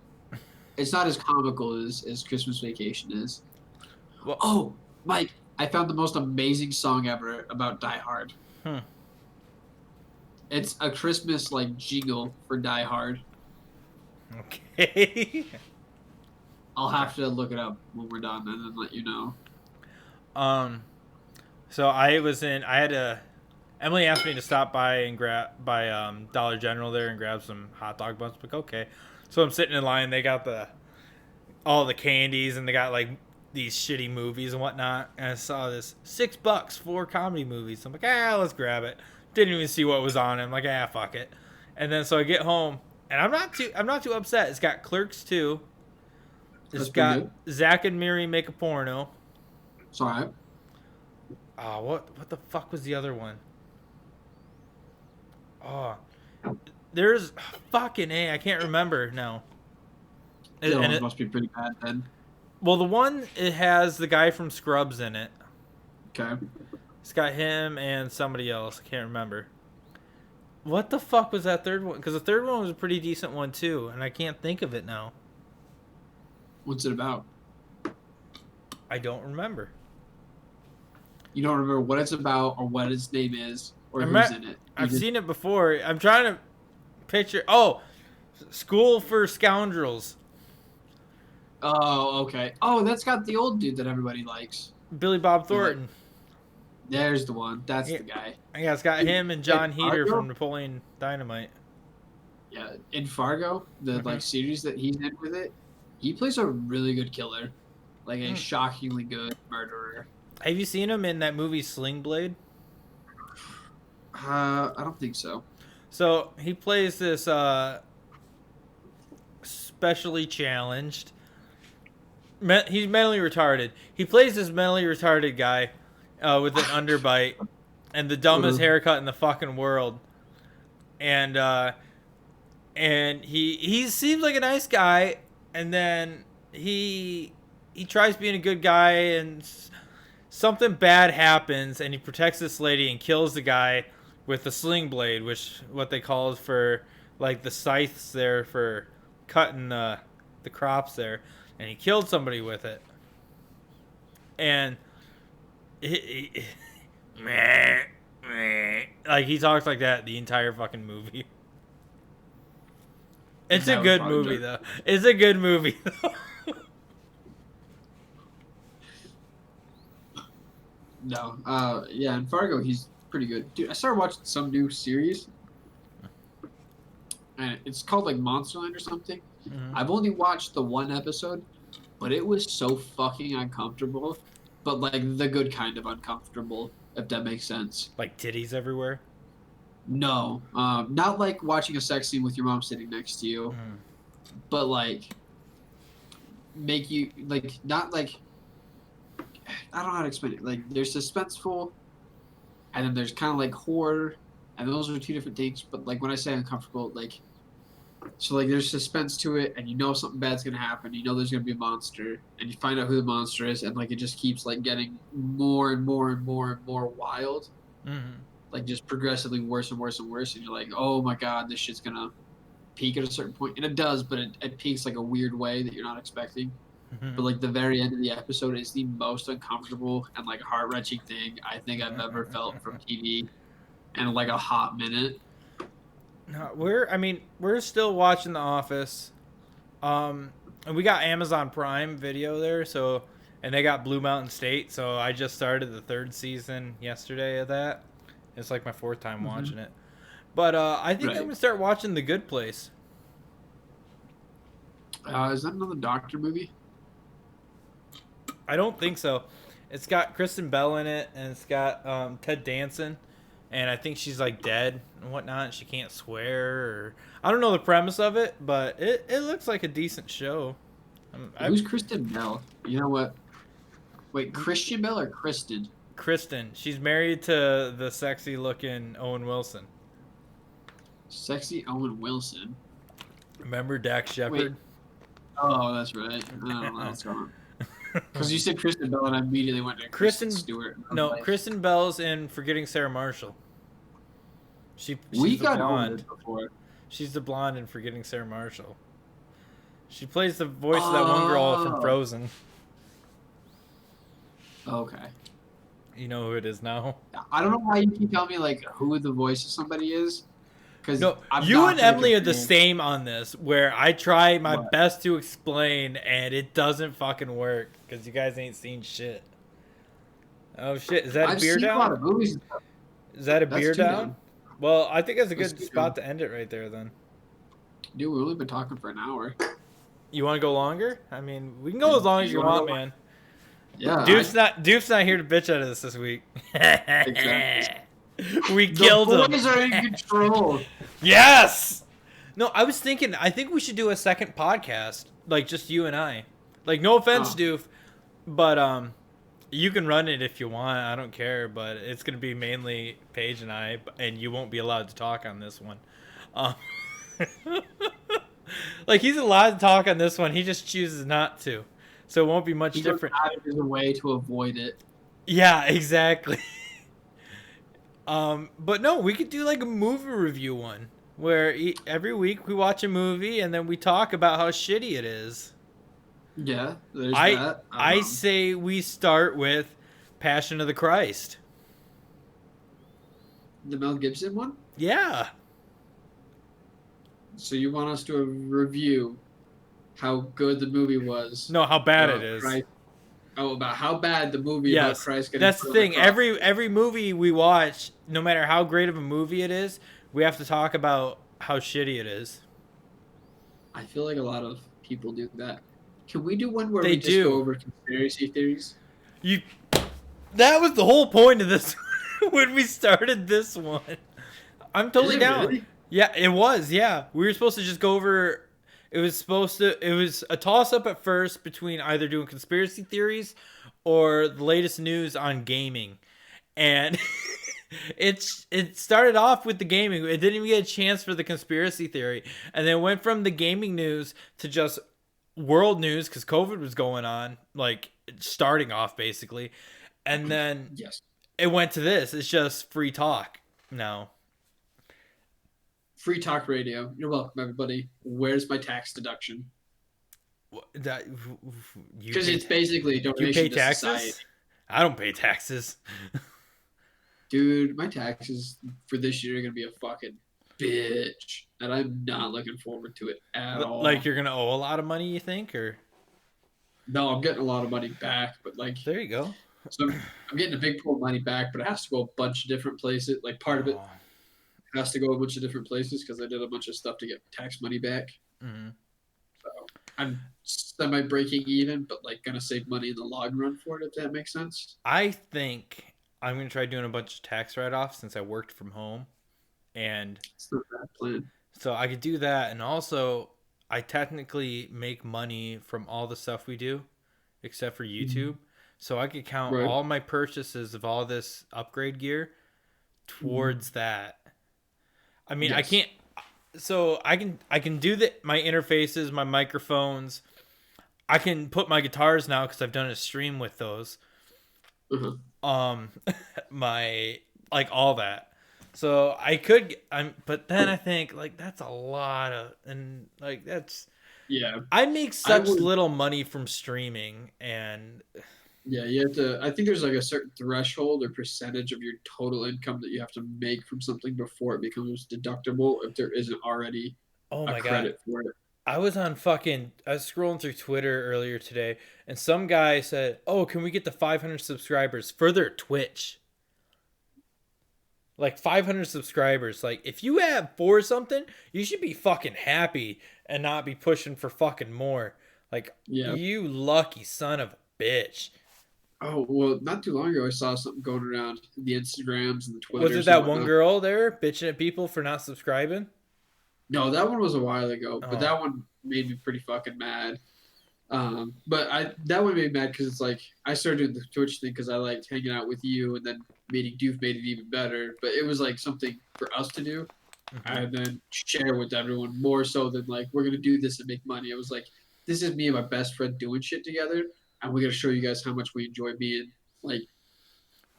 it's not as comical as Christmas Vacation is. Well, Oh, Mike, I found the most amazing song ever about Die Hard. Hmm. It's a Christmas like jingle for Die Hard. Okay. I'll have to look it up when we're done and then let you know. So I had a. Emily asked me to stop by and by Dollar General there and grab some hot dog buns. Like, okay. So I'm sitting in line. They got all the candies and they got like these shitty movies and whatnot. And I saw this $6 for comedy movies. I'm like, let's grab it. Didn't even see what was on it. I'm like, fuck it. And then so I get home and I'm not too upset. It's got Clerks 2. It's That's pretty got Zach and Miri Make a Porno. Sorry. What the fuck was the other one? Oh, there's fucking A. I can't remember now. That one must be pretty bad then. Well, the one it has the guy from Scrubs in it. Okay. It's got him and somebody else. I can't remember. What the fuck was that third one? Because the third one was a pretty decent one too, and I can't think of it now. What's it about? I don't remember. You don't remember what it's about or what its name is or who's in it. I've seen it before. I'm trying to picture. Oh, School for Scoundrels. Oh, okay. Oh, that's got the old dude that everybody likes. Billy Bob Thornton. There's the one. That's the guy. Yeah, it's got him and John Heater Fargo? from Napoleon Dynamite. Yeah, in Fargo, the like series that he's in with it, he plays a really good killer, like a shockingly good murderer. Have you seen him in that movie Sling Blade? I don't think so. So he plays this specially challenged. He's mentally retarded. He plays this mentally retarded guy with an underbite and the dumbest haircut in the fucking world. And he seems like a nice guy, and then he tries being a good guy, and something bad happens, and he protects this lady and kills the guy with the sling blade, which what they call is for like the scythes there for cutting the crops there, and he killed somebody with it. And like he talks like that the entire fucking movie. It's a good movie though. It's a good movie though. No. Yeah, in Fargo, he's pretty good. Dude, I started watching some new series, and it's called like Monsterland or something. Mhm. I've only watched the one episode, but it was so fucking uncomfortable. But like the good kind of uncomfortable, if that makes sense. Like titties everywhere. No, not like watching a sex scene with your mom sitting next to you, Mm. but like make you like not like I don't know how to explain it. Like there's suspenseful, and then there's kind of like horror, and those are two different things. But like when I say uncomfortable, like so like there's suspense to it, and you know something bad's gonna happen. You know there's gonna be a monster, and you find out who the monster is, and like it just keeps like getting more and more and more and more wild, Mhm. like just progressively worse and worse and worse. And you're like, oh my god, this shit's gonna peak at a certain point, and it does, but it peaks like a weird way that you're not expecting. But Mhm. like the very end of the episode is the most uncomfortable and like heart wrenching thing I think I've ever felt from TV in like a hot minute. No, we're still watching The Office. And we got Amazon Prime Video there, so and they got Blue Mountain State, so I just started the third season yesterday of that. It's like my fourth time watching it. But I think I'm Right. gonna start watching The Good Place. Is that another Doctor movie? I don't think so. It's got Kristen Bell in it, and it's got Ted Danson, and I think she's like dead and whatnot. She can't swear, or I don't know the premise of it, but it looks like a decent show. Who's Kristen Bell? You know what? Wait, Christian Bell or Kristen? Kristen, she's married to the sexy looking Owen Wilson. Sexy Owen Wilson. Remember Dax Shepard? Oh, that's right. I don't know what's going on. Because you said Kristen Bell, and I immediately went to Kristen Stewart. No, Like, Kristen Bell's in Forgetting Sarah Marshall. we She's the got over blonde. this before. She's the blonde in Forgetting Sarah Marshall. She plays the voice of that one girl from Oh. Frozen. Okay. You know who it is now. I don't know why you keep telling me like who the voice of somebody is. Because No, you and Emily are the same on this, where I try my What? best to explain and it doesn't fucking work because you guys ain't seen shit. Oh shit, is that a I've beer seen a lot down? of movies and stuff. Is that a That's beer two down? down. Well, I think that's a That's good two spot down. to end it right there then. Dude, we've only been talking for an hour. You want to go longer? I mean, we can go as long as you wanna want, go- man. Yeah. Doof's not here to bitch at us this week. Exactly. We The killed him. boys are in control. Yes. No, I was thinking. I think we should do a second podcast, like just you and I. Like, no offense, Oh. Doof, but you can run it if you want. I don't care, but it's gonna be mainly Paige and I, and you won't be allowed to talk on this one. Um, like he's allowed to talk on this one, he just chooses not to, so it won't be much He goes different. out of his way to avoid it. Yeah, exactly. But no, we could do like a movie review one where every week we watch a movie and then we talk about how shitty it is. Yeah, there's I that. I say we start with Passion of the Christ. The Mel Gibson one. Yeah. So you want us to review how good the movie was? No, how bad about it is. Christ- about how bad the movie about Yes. Christ getting That's the killed thing. across- Every movie we watch, no matter how great of a movie it is, we have to talk about how shitty it is. I feel like a lot of people do that. Can we do one where They we just do. go over conspiracy theories? That was the whole point of this when we started this one. I'm totally Is it down. really? Yeah, it was. Yeah, we were supposed to just go over. It was a toss up at first between either doing conspiracy theories or the latest news on gaming, and it started off with the gaming. It didn't even get a chance for the conspiracy theory, and then went from the gaming news to just world news because COVID was going on, like starting off basically, and then Yes. it went to this. It's just free talk now. Free talk radio. You're welcome, everybody. Where's my tax deduction? That you Because pay, it's basically a you donation pay to taxes. society. I don't pay taxes. Dude, my taxes for this year are gonna be a fucking bitch, and I'm not looking forward to it at all. Like you're gonna owe a lot of money, you think, or no, I'm getting a lot of money back, but like, there you go. so I'm getting a big pool of money back, but it has to go a bunch of different places. Like part of it has to go a bunch of different places because I did a bunch of stuff to get tax money back. Mhm. I'm semi breaking even, but like gonna save money in the long run for it, if that makes sense. I think I'm gonna try doing a bunch of tax write-offs since I worked from home, and It's not a bad plan. so I could do that, and also I technically make money from all the stuff we do, except for YouTube. So I could count Right. all my purchases of all this upgrade gear towards that. I mean, I Yes. can't. So I can do my interfaces, my microphones. I can put my guitars now because I've done a stream with those. Uh-huh. My like all that. So I could. But then I think like that's a lot of, and like that's. Yeah. I make I such would. little money from streaming, and Yeah, you have to. I think there's like a certain threshold or percentage of your total income that you have to make from something before it becomes deductible if there isn't already oh a my god, credit for it. I was scrolling through Twitter earlier today, and some guy said, "Oh, can we get to 500 subscribers for their Twitch?" Like 500 subscribers. Like if you have four something, you should be fucking happy and not be pushing for fucking more. Like Yeah. you lucky son of a bitch. Oh well, not too long ago I saw something going around the Instagrams and the Was it Twitters and that one whatnot. girl there bitching at people for not subscribing? No, that one was a while ago, but Oh. that one made me pretty fucking mad. But that one made me mad because it's like I started doing the Twitch thing because I liked hanging out with you, and then meeting Doof made it even better. But it was like something for us to do, and then share with everyone more so than like we're gonna do this and make money. It was like this is me and my best friend doing shit together, and we're gonna show you guys how much we enjoy being like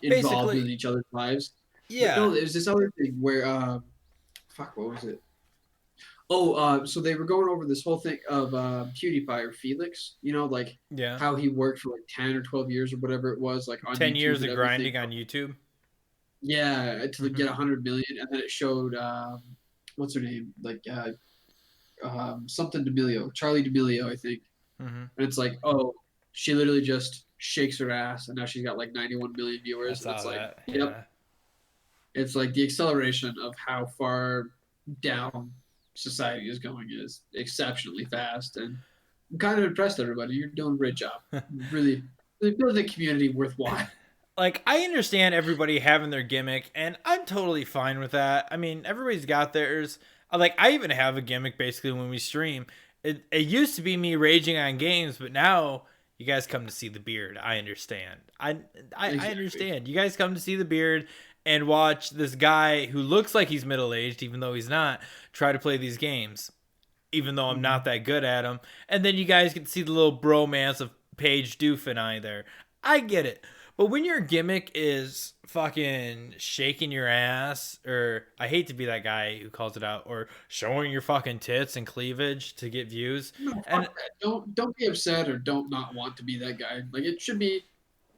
involved Basically, in each other's lives. But yeah. no, there's this other thing where fuck, what was it? Oh, so they were going over this whole thing of PewDiePie or Felix, like Yeah. how he worked for like 10 or 12 years or whatever it was, like on 10 YouTube years and of everything. grinding on YouTube. Yeah, to get 100 million, and then it showed what's her name, like something D'Amelio, Charlie D'Amelio, I think, and it's like, oh, she literally just shakes her ass, and now she's got like 91 million I viewers, and saw it's like, that. yep, Yeah. it's like the acceleration of how far down society is going is exceptionally fast, and I'm kind of impressed, everybody. You're doing a great job. Really, really building a community worthwhile. Like I understand everybody having their gimmick, and I'm totally fine with that. I mean, everybody's got theirs. Like I even have a gimmick basically when we stream. It used to be me raging on games, but now you guys come to see the beard. I understand. I Exactly. understand. You guys come to see the beard and watch this guy who looks like he's middle aged, even though he's not, try to play these games, even though I'm not that good at them. And then you guys get to see the little bromance of Paige, Doof, and I there. I get it. But when your gimmick is fucking shaking your ass, or I hate to be that guy who calls it out, or showing your fucking tits and cleavage to get views, No, fuck and that. Don't be upset or don't not want to be that guy. Like it should be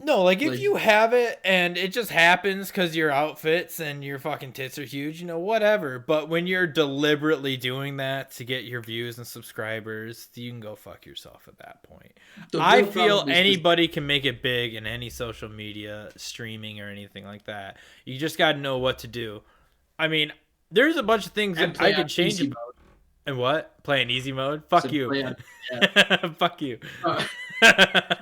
no, like if like you have it and it just happens because your outfits and your fucking tits are huge, whatever. But when you're deliberately doing that to get your views and subscribers, you can go fuck yourself at that point. the I real feel problem is anybody can make it big in any social media, streaming or anything like that. You just got to know what to do. I mean, there's a bunch of things and that I play on could change easy about. And what? Play in easy mode? Fuck mode. you. Play on, yeah. Fuck you.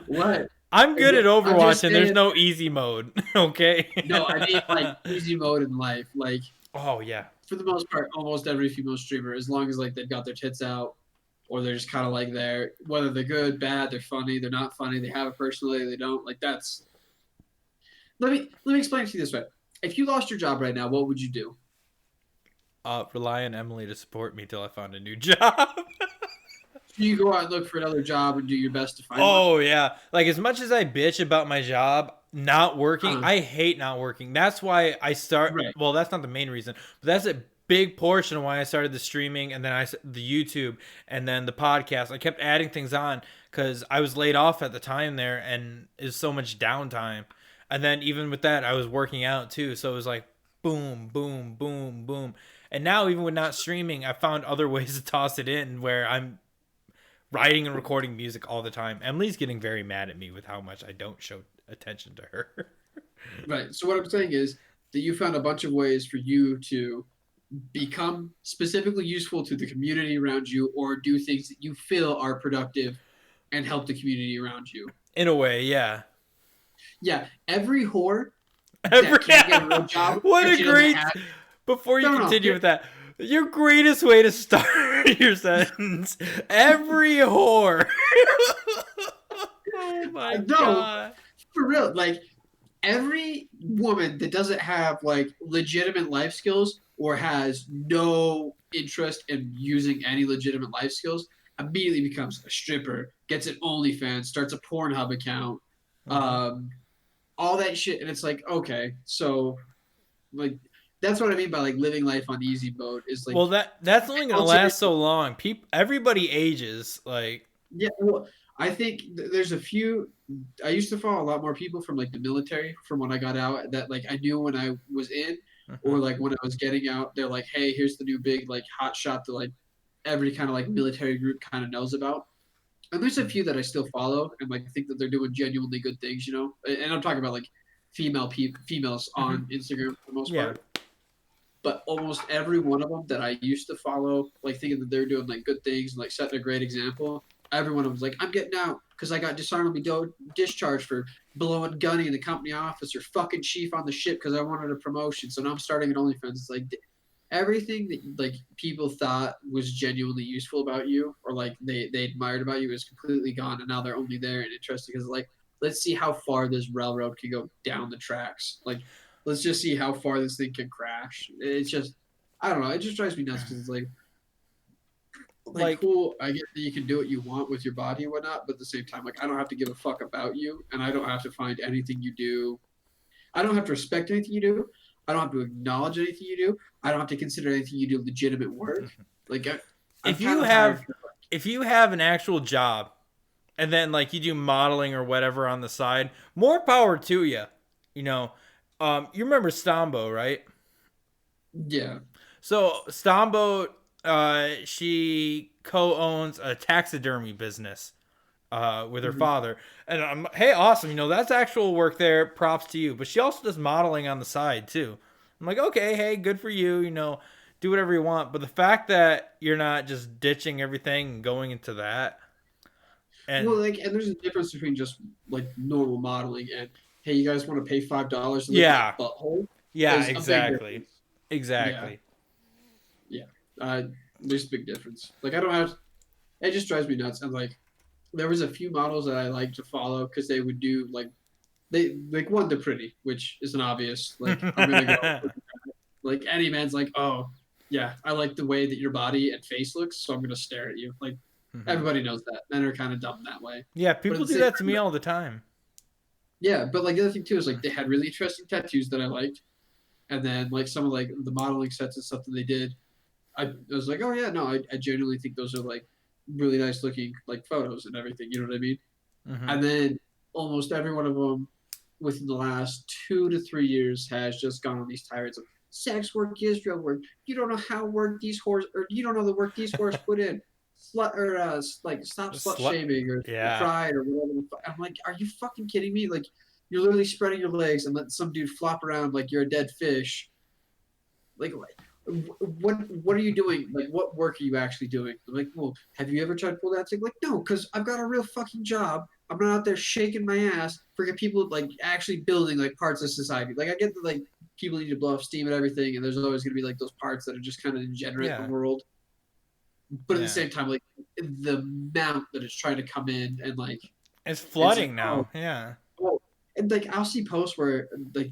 What? I'm good at I'm Overwatch just and there's saying- no easy mode. Okay. No, I mean like easy mode in life. Like Oh yeah. for the most part, almost every female streamer, as long as like they've got their tits out, or they're just kind of like there, whether they're good, bad, they're funny, they're not funny, they have a personality, they don't. Like that's. Let me explain it to you this way. If you lost your job right now, what would you do? Rely on Emily to support me till I found a new job. You go out and look for another job and do your best to find one. Oh yeah. Like as much as I bitch about my job not working, Uh-huh. I hate not working. That's why I start. Right. Well, that's not the main reason, but that's a big portion of why I started the streaming and then the YouTube and then the podcast. I kept adding things on because I was laid off at the time there and is so much downtime. And then even with that, I was working out too. So it was like boom, boom, boom, boom. And now even with not streaming, I found other ways to toss it in where I'm writing and recording music all the time. Emily's getting very mad at me with how much I don't show attention to her. Right. So what I'm saying is that you found a bunch of ways for you to become specifically useful to the community around you, or do things that you feel are productive and help the community around you. In a way, yeah. Yeah, every whore Every that can't get a real job what if a she doesn't great. have Before you no, no, continue with that, your greatest way to start your sentence. Every whore. Oh my no, god. for real. Like every woman that doesn't have like legitimate life skills or has no interest in using any legitimate life skills immediately becomes a stripper, gets an OnlyFans, starts a Pornhub account, Mhm. um, all that shit, and it's like, okay, so like that's what I mean by like living life on easy mode is like Well, that's only gonna cultivate. last so long. Everybody ages. Like, Yeah, well, I think there's a few. I used to follow a lot more people from like the military from when I got out that like I knew when I was in, or mhm. like when I was getting out. They're like, hey, here's the new big like hot shot that like every kind of like military group kind of knows about. And there's a few that I still follow and like think that they're doing genuinely good things, you know. And I'm talking about like females Mhm. on Instagram for the most Yeah. part. But almost every one of them that I used to follow, like thinking that they're doing like good things and like setting a great example, every one of them was like, I'm getting out because I got dishonorably discharged for blowing gunny in the company office or fucking chief on the ship because I wanted a promotion. So now I'm starting an OnlyFans. It's like everything that like people thought was genuinely useful about you or like they admired about you is completely gone, and now they're only there and interested because like let's see how far this railroad can go down the tracks. Like let's just see how far this thing can crash. It's just I don't know. It just drives me nuts because it's like Like, cool. I get that you can do what you want with your body and whatnot, but at the same time, like I don't have to give a fuck about you, and I don't have to find anything you do. I don't have to respect anything you do. I don't have to acknowledge anything you do. I don't have to consider anything you do legitimate work. Like I'm if kind you of tired. have if you have an actual job and then like you do modeling or whatever on the side, more power to you. You know, you remember Stombo, right? Yeah. So Stombo, she co-owns a taxidermy business with her Mhm. father, and I'm hey, awesome. You know that's actual work there. Props to you. But she also does modeling on the side too. I'm like, okay, hey, good for you. You know, do whatever you want. But the fact that you're not just ditching everything and going into that, Well, and like, and there's a difference between just like normal modeling and hey, you guys want to pay $5 to look at my yeah, butthole? yeah, Is a big exactly, difference. Yeah, exactly. yeah. Uh, there's a big difference. Like I don't have. It just drives me nuts. And like there was a few models that I like to follow because they would do like they like one they're pretty, which is an obvious like I'm gonna go like any man's like oh yeah I like the way that your body and face looks so I'm gonna stare at you like Mhm. everybody knows that men are kind of dumb that way, Yeah, but at people the do same that to time me all the time. yeah, but like the other thing too is like they had really interesting tattoos that I liked, and then like some of like the modeling sets and stuff that they did I was like oh yeah no I genuinely think those are like really nice looking like photos and everything, you know what I mean. Hmm. And then almost every one of them within the last 2 to 3 years has just gone on these tirades of sex work is real work. You don't know how work these whores, or you don't know the work these whores put in. Slut or like stop slut Slut. shaming or Yeah. pride or whatever. I'm like, are you fucking kidding me? Like, you're literally spreading your legs and letting some dude flop around like you're a dead fish. Like, what are you doing? Like, what work are you actually doing? I'm like, well, have you ever tried to pull that thing? Like, no, because I've got a real fucking job. I'm not out there shaking my ass for people like actually building like parts of society. Like, I get that like people need to blow off steam and everything, and there's always going to be like those parts that are just kind of degenerate in Yeah. the world. But at the Yeah. same time, like the amount that it's trying to come in and like It's it's like flooding oh now. Yeah. well, and like I'll see posts where like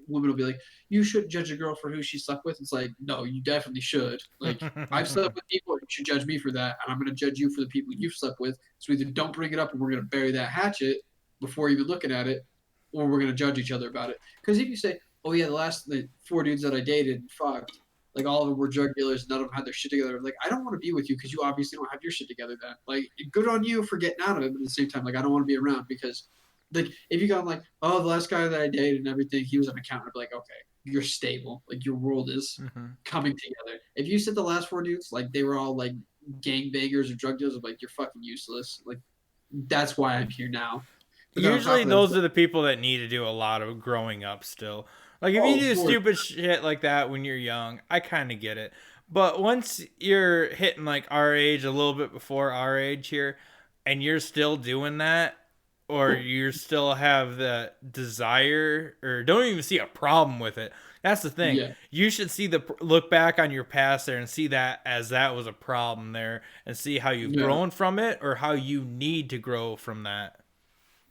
women will be like, "You shouldn't judge a girl for who she slept with." It's like, no, you definitely should. Like I've slept with people, you should judge me for that, and I'm going to judge you for the people you've slept with. So either don't bring it up, and we're going to bury that hatchet before even looking at it, or we're going to judge each other about it. Because if you say, "Oh yeah, the last 4 dudes that I dated fucked," like all of them were drug dealers, none of them had their shit together. Like I don't want to be with you because you obviously don't have your shit together. Then like good on you for getting out of it, but at the same time, like I don't want to be around because like if you got like oh the last guy that I dated and everything he was an accountant, I'd be like okay you're stable, like your world is Hmm. coming together. If you said the last 4 dudes like they were all like gang bangers or drug dealers, I'm like you're fucking useless. Like that's why I'm here now. But then on top Usually of that, it's those like, are the people that need to do a lot of growing up still. Like, if Oh, you do for stupid shit like that when you're young, I kind of get it. But once you're hitting, like, our age, a little bit before our age here, and you're still doing that, or you still have the desire, or don't even see a problem with it. That's the thing. yeah, You should see look back on your past there and see that as that was a problem there, and see how you've yeah, grown from it, or how you need to grow from that.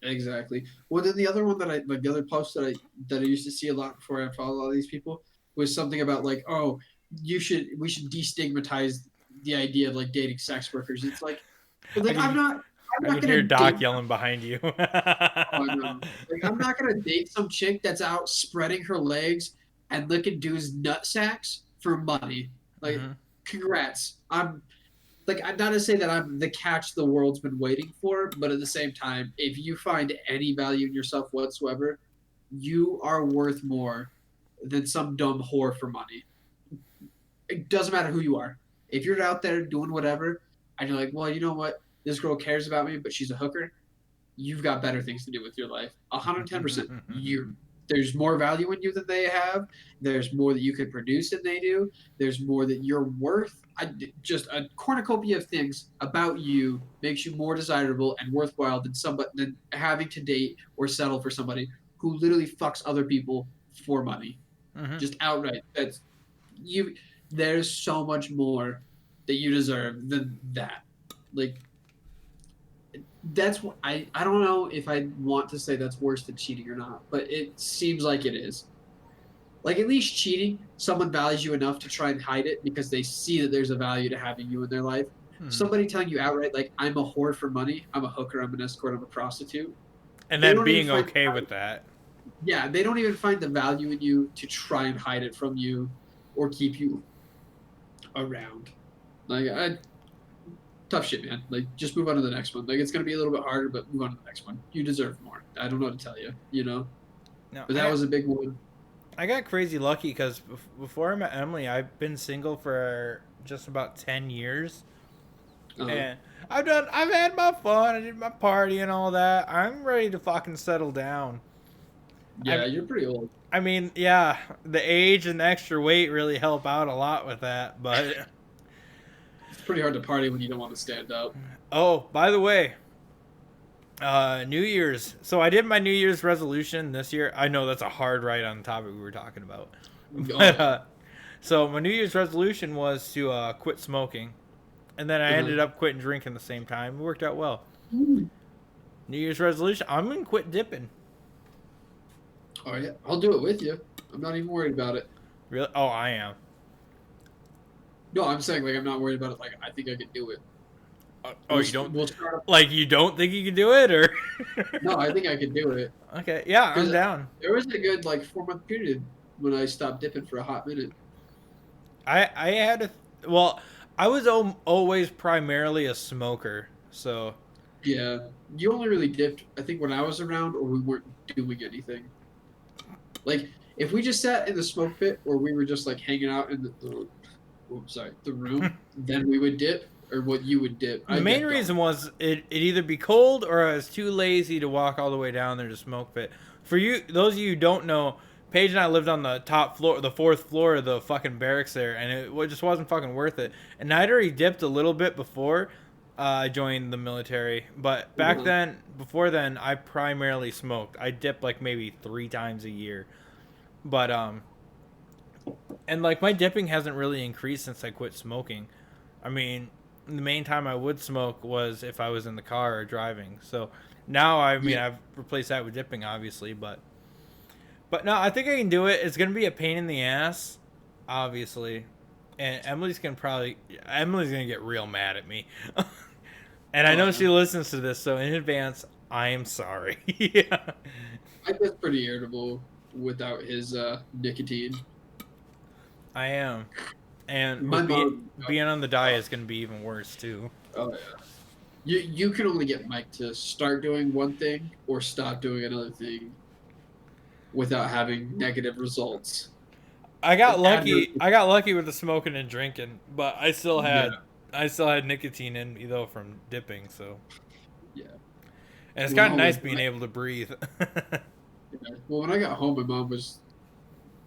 exactly. Well, then the other one that I like the other post that I used to see a lot before I followed all these people was something about like, oh, we should destigmatize the idea of like dating sex workers. It's I like can I'm I not can hear gonna Doc date. yelling behind you. Oh, I know. Like I'm not gonna date some chick that's out spreading her legs and licking dudes' nut sacks for money. Like, Hmm. congrats. I'm not to say that I'm the catch the world's been waiting for, but at the same time, if you find any value in yourself whatsoever, you are worth more than some dumb whore for money. It doesn't matter who you are. If you're out there doing whatever, and you're like, well, you know what, this girl cares about me, but she's a hooker, you've got better things to do with your life. 110%. There's more value in you than they have. There's more that you could produce than they do. There's more that you're worth. Just a cornucopia of things about you makes you more desirable and worthwhile than having to date or settle for somebody who literally fucks other people for money. Hmm. Just outright. That's you. There's so much more that you deserve than that. Like, that's what I don't know if I want to say that's worse than cheating or not, but it seems like it is. Like, at least cheating, someone values you enough to try and hide it because they see that there's a value to having you in their life. Hmm. Somebody telling you outright, like, I'm a whore for money, I'm a hooker, I'm an escort, I'm a prostitute. And They then don't even being find okay with that. yeah, they don't even find the value in you to try and hide it from you or keep you around. Like, tough shit, man. Like, just move on to the next one. Like, it's gonna be a little bit harder, but move on to the next one. You deserve more. I don't know what to tell you, you know. No, But that was a big one. I got crazy lucky because before I met Emily, I've been single for just about 10 years. Uh, And I've had my fun. I did my party and all that. I'm ready to fucking settle down. yeah, I you're pretty old. I mean, yeah, the age and the extra weight really help out a lot with that. But It's pretty hard to party when you don't want to stand up. oh, by the way, New Year's. So I did my New Year's resolution this year. I know that's a hard right on the topic we were talking about. Oh But yeah. so my New Year's resolution was to quit smoking, and then I Uh-huh. ended up quitting drinking the same time. It worked out well. Ooh. New Year's resolution: I'm gonna quit dipping. Oh yeah, I'll do it with you. I'm not even worried about it. Really? Oh, I am. No, I'm saying like I'm not worried about it. Like I think I can do it. Oh, you don't We'll start. like you don't think you can do it, or? No, I think I can do it. Okay, yeah, I'm Because down. there was a good like 4 month period when I stopped dipping for a hot minute. I had a well, I was always primarily a smoker, so Yeah, you only really dipped, I think, when I was around or we weren't doing anything. Like, if we just sat in the smoke pit or we were just like hanging out in the room, then we would dip or what you would dip. the I main dipped reason on. was it either be cold or I was too lazy to walk all the way down there to smoke pit. For you, those of you who don't know, Paige and I lived on the top floor, the fourth floor of the fucking barracks there, and it just wasn't fucking worth it. And I'd already dipped a little bit before I joined the military, but back Uh-huh. then, before then, I primarily smoked. I dipped like maybe 3 times a year, but and like my dipping hasn't really increased since I quit smoking. I mean, the main time I would smoke was if I was in the car or driving. So now, I mean, Yeah, I've replaced that with dipping, obviously, but no, I think I can do it. It's gonna be a pain in the ass, obviously, and Emily's gonna get real mad at me, and I oh know yeah. she listens to this, so in advance, I am sorry. Yeah, I get pretty irritable without his nicotine. I am, and My with mom. being on the diet is gonna be even worse too. Oh yeah. You can only get Mike to start doing one thing or stop doing another thing without having negative results. I got Like adverse. lucky. I got lucky with the smoking and drinking, but Yeah, I still had nicotine in me though from dipping. So, yeah. and it's When kind I of nice was being able to breathe. yeah. Well, when I got home, my mom was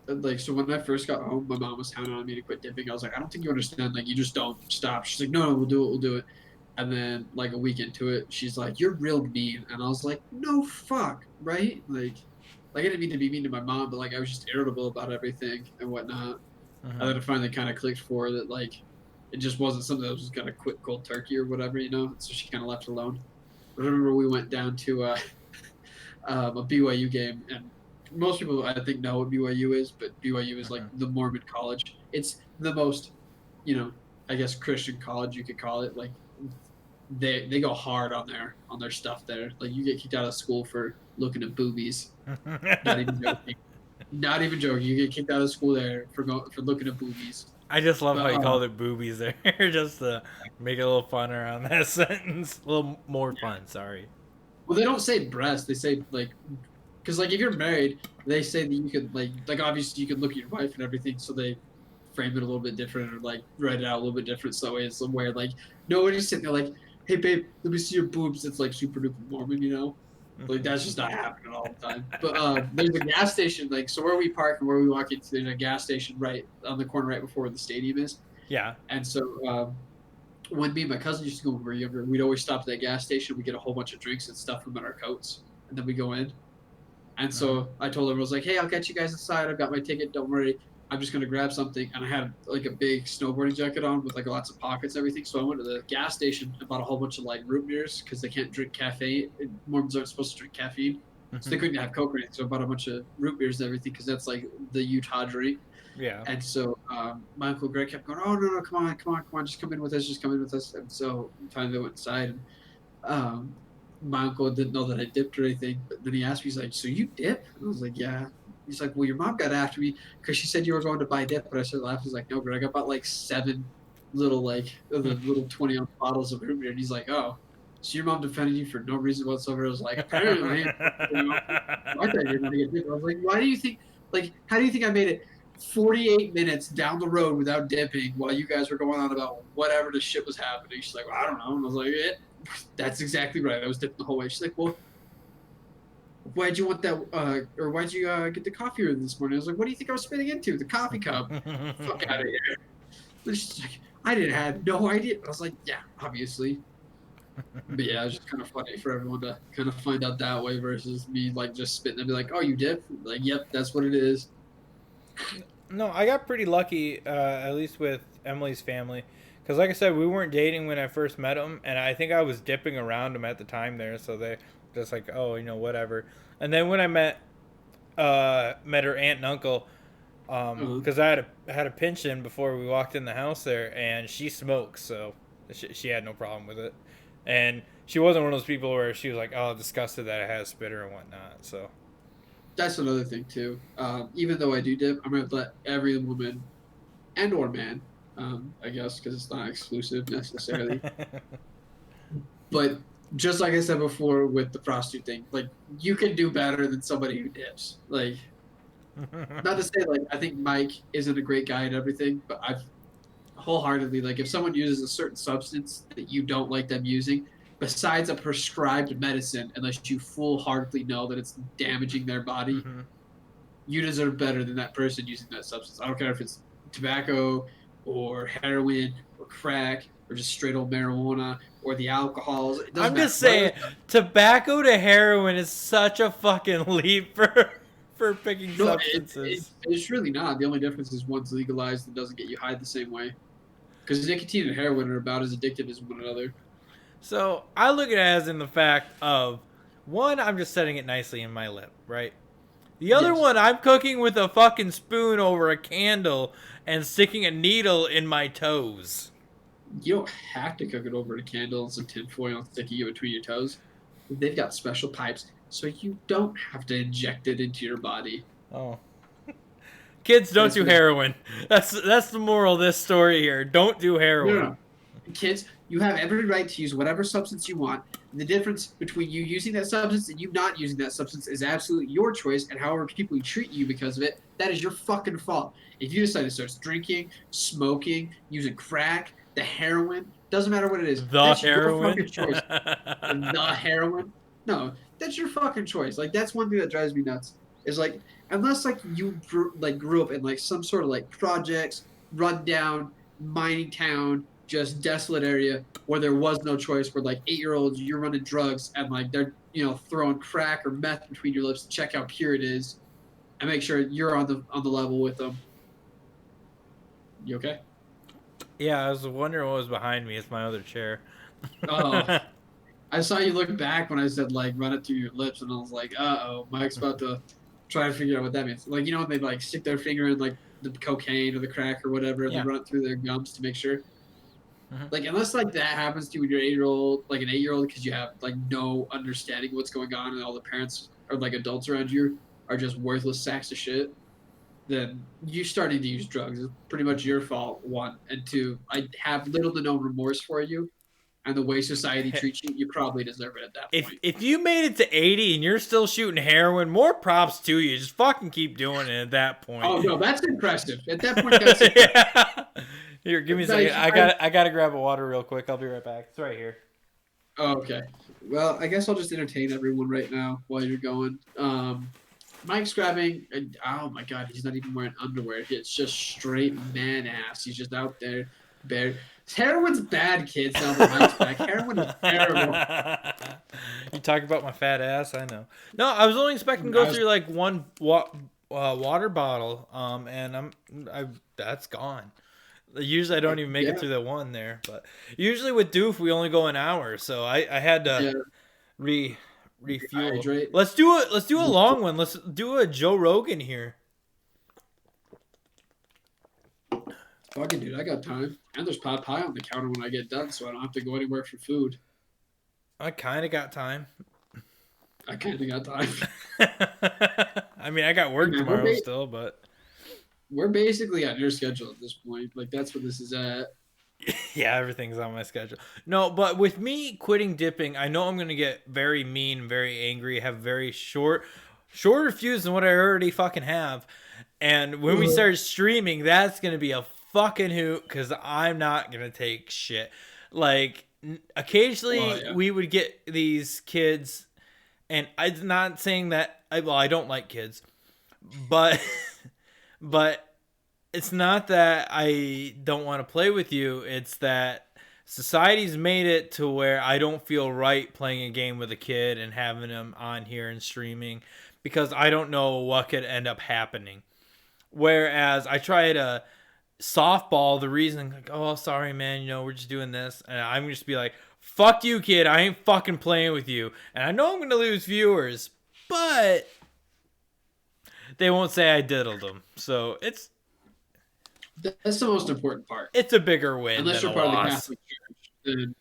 like, so when I first got home, my mom was counting on me to quit dipping. I was like, I don't think you understand. Like, you just don't stop. She's like, no, we'll do it. We'll do it. And then, like, a week into it, she's like, you're real mean. And I was like, no, fuck, right? Like I didn't mean to be mean to my mom, but, like, I was just irritable about everything and whatnot. And then it finally kind of clicked for her that, like, it just wasn't something that was just going to quit cold turkey or whatever, you know? So she kind of left it alone. But I remember we went down to a BYU game, and most people I think know what BYU is, but BYU is like the Mormon college. It's the most, you know, I guess Christian college you could call it. Like they go hard on their stuff there. Like you get kicked out of school for looking at boobies. Not even joking. Not even joking. You get kicked out of school there for looking at boobies. I just love But, how you called it boobies there, just to make it a little fun around that sentence. A little more fun, sorry. Well, they don't say breast. They say, like, because, like, if you're married, they say that you could, like obviously you could look at your wife and everything, so they frame it a little bit different or, like, write it out a little bit different. So it's where, like, nobody's sitting there like, hey, babe, let me see your boobs. It's, like, super duper Mormon, you know? Like, that's just not happening all the time. But there's a gas station, like, so where we park and where we walk into, there's a gas station right on the corner right before the stadium is. Yeah. And so when me and my cousin used to go when we were younger, we'd always stop at that gas station. We get a whole bunch of drinks and stuff from in our coats, and then we go in. And so I told him, I was like, hey, I'll get you guys inside. I've got my ticket. Don't worry. I'm just going to grab something. And I had like a big snowboarding jacket on with like lots of pockets and everything. So I went to the gas station and bought a whole bunch of like root beers because they can't drink caffeine. Mormons aren't supposed to drink caffeine. So they couldn't have Coke or anything. So I bought a bunch of root beers and everything because that's like the Utah drink. Yeah. And so my Uncle Greg kept going, oh, no, come on, just come in with us. And so finally I went inside, and my uncle didn't know that I dipped or anything. But then he asked me, he's like, so you dip? And I was like, yeah. He's like, well, your mom got after me because she said you were going to buy dip. But I started laughing. He's like, no, Greg, I bought like 7 little, like, the little 20-ounce bottles of root beer. And he's like, oh, so your mom defended you for no reason whatsoever? I was like, apparently. You know, I thought you were going to get dipped. I was like, why do you think, like, how do you think I made it 48 minutes down the road without dipping while you guys were going on about whatever the shit was happening? She's like, well, I don't know. And I was like, that's exactly right. I was dipping the whole way. She's like, well, why'd you want that, or why'd you get the coffee this morning? I was like, what do you think I was spitting into? The coffee cup. Fuck out of here. And she's like, I didn't have no idea. I was like, yeah, obviously. But yeah, it was just kind of funny for everyone to kind of find out that way versus me like just spitting and be like, oh, you dip? Like, yep, that's what it is. No, I got pretty lucky, at least with Emily's family. Because like I said, we weren't dating when I first met them. And I think I was dipping around them at the time there. So they just like, oh, you know, whatever. And then when I met her aunt and uncle, because I had a pinch in before we walked in the house there. And she smokes, so she had no problem with it. And she wasn't one of those people where she was like, oh, disgusted that it has spitter and whatnot. So that's another thing too. Even though I do dip, I'm gonna let every woman and or man, I guess, because it's not exclusive necessarily. But just like I said before with the prostitute thing, like you can do better than somebody who dips. Like, not to say like I think Mike isn't a great guy and everything, but I've wholeheartedly, like, if someone uses a certain substance that you don't like them using, besides a prescribed medicine, unless you full-heartedly know that it's damaging their body, you deserve better than that person using that substance. I don't care if it's tobacco or heroin or crack or just straight old marijuana or the alcohols. I'm just saying, tobacco to heroin is such a fucking leap for picking substances. It's really not. The only difference is one's legalized and doesn't get you high the same way. Because nicotine and heroin are about as addictive as one another. So I look at it as in the fact of, one, I'm just setting it nicely in my lip, right? The other one, I'm cooking with a fucking spoon over a candle and sticking a needle in my toes. You don't have to cook it over a candle and some tinfoil and sticking it between your toes. They've got special pipes, so you don't have to inject it into your body. Oh. Kids, don't do heroin. That's the moral of this story here. Don't do heroin. No. Kids, you have every right to use whatever substance you want. The difference between you using that substance and you not using that substance is absolutely your choice, and however people treat you because of it, that is your fucking fault. If you decide to start drinking, smoking, using crack, the heroin, doesn't matter what it is. That's your fucking choice. The heroin? No, that's your fucking choice. Like, that's one thing that drives me nuts. is like unless like you grew up in like some sort of like projects, rundown mining town, just desolate area where there was no choice. Where like 8 year olds, you're running drugs and like they're throwing crack or meth between your lips to check how pure it is and make sure you're on the level with them. You okay? Yeah, I was wondering what was behind me. It's my other chair. Oh, I saw you look back when I said like run it through your lips, and I was like, oh, Mike's about to try to figure out what that means. Like when they like stick their finger in like the cocaine or the crack or whatever, and Yeah. they run it through their gums to make sure. Mm-hmm. Like unless like that happens to you when you're 8 year old, like an 8 year old, because you have like no understanding of what's going on, and all the parents or like adults around you are just worthless sacks of shit. Then you starting to use drugs is pretty much your fault. One and two, I have little to no remorse for you. And the way society treats you, you probably deserve it at that point. If you made it to 80 and you're still shooting heroin, more props to you. Just fucking keep doing it at that point. Oh no, that's impressive. At that point, that's impressive. Yeah. Here, give me a second. I gotta grab a water real quick. I'll be right back. It's right here. Oh, okay. Well, I guess I'll just entertain everyone right now while you're going. Mike's grabbing. Oh my god, he's not even wearing underwear. It's just straight man ass. He's just out there, bare. Heroin's bad, kids. Now that Mike's back, heroin is terrible. You talk about my fat ass. I know. No, I was only expecting to go through like one water bottle. And that's gone. Usually I don't even make it through the one there, but usually with Doof we only go an hour, so I had to refuel. Hydrate. Let's do a long one. Let's do a Joe Rogan here. Fucking dude, I got time. And there's pot pie on the counter when I get done, so I don't have to go anywhere for food. I kind of got time. I kind of got time. I mean, I got work tomorrow still, but we're basically on your schedule at this point. Like that's what this is at. Yeah, everything's on my schedule. No, but with me quitting dipping, I know I'm gonna get very mean, very angry, have very shorter fuse than what I already fucking have. And when we start streaming, that's gonna be a fucking hoot because I'm not gonna take shit. Like occasionally we would get these kids, and I'm not saying that. I don't like kids, but it's not that I don't want to play with you. It's that society's made it to where I don't feel right playing a game with a kid and having them on here and streaming because I don't know what could end up happening. Whereas I try to softball the reason, like, oh, sorry, man, we're just doing this. And I'm just be like, fuck you, kid. I ain't fucking playing with you. And I know I'm going to lose viewers, but they won't say I diddled them. So that's the most important part. It's a bigger win. Unless you're part of the Catholic Church, then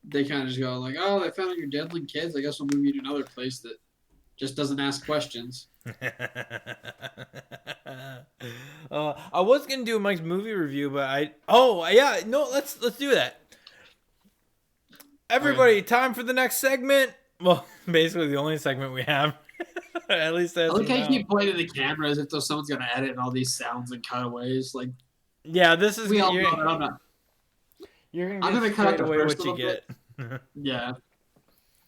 they kind of just go like, "Oh, they found out you're diddling kids. I guess we'll move you to another place that just doesn't ask questions." I was gonna do Mike's movie review, but let's do that. Everybody, time for the next segment. Well, basically the only segment we have. At least that's. I like how you keep pointing the camera as if though someone's gonna edit all these sounds and cutaways. Like, yeah, this is. We all know that I'm not. You're gonna cut straight away what you get. Yeah,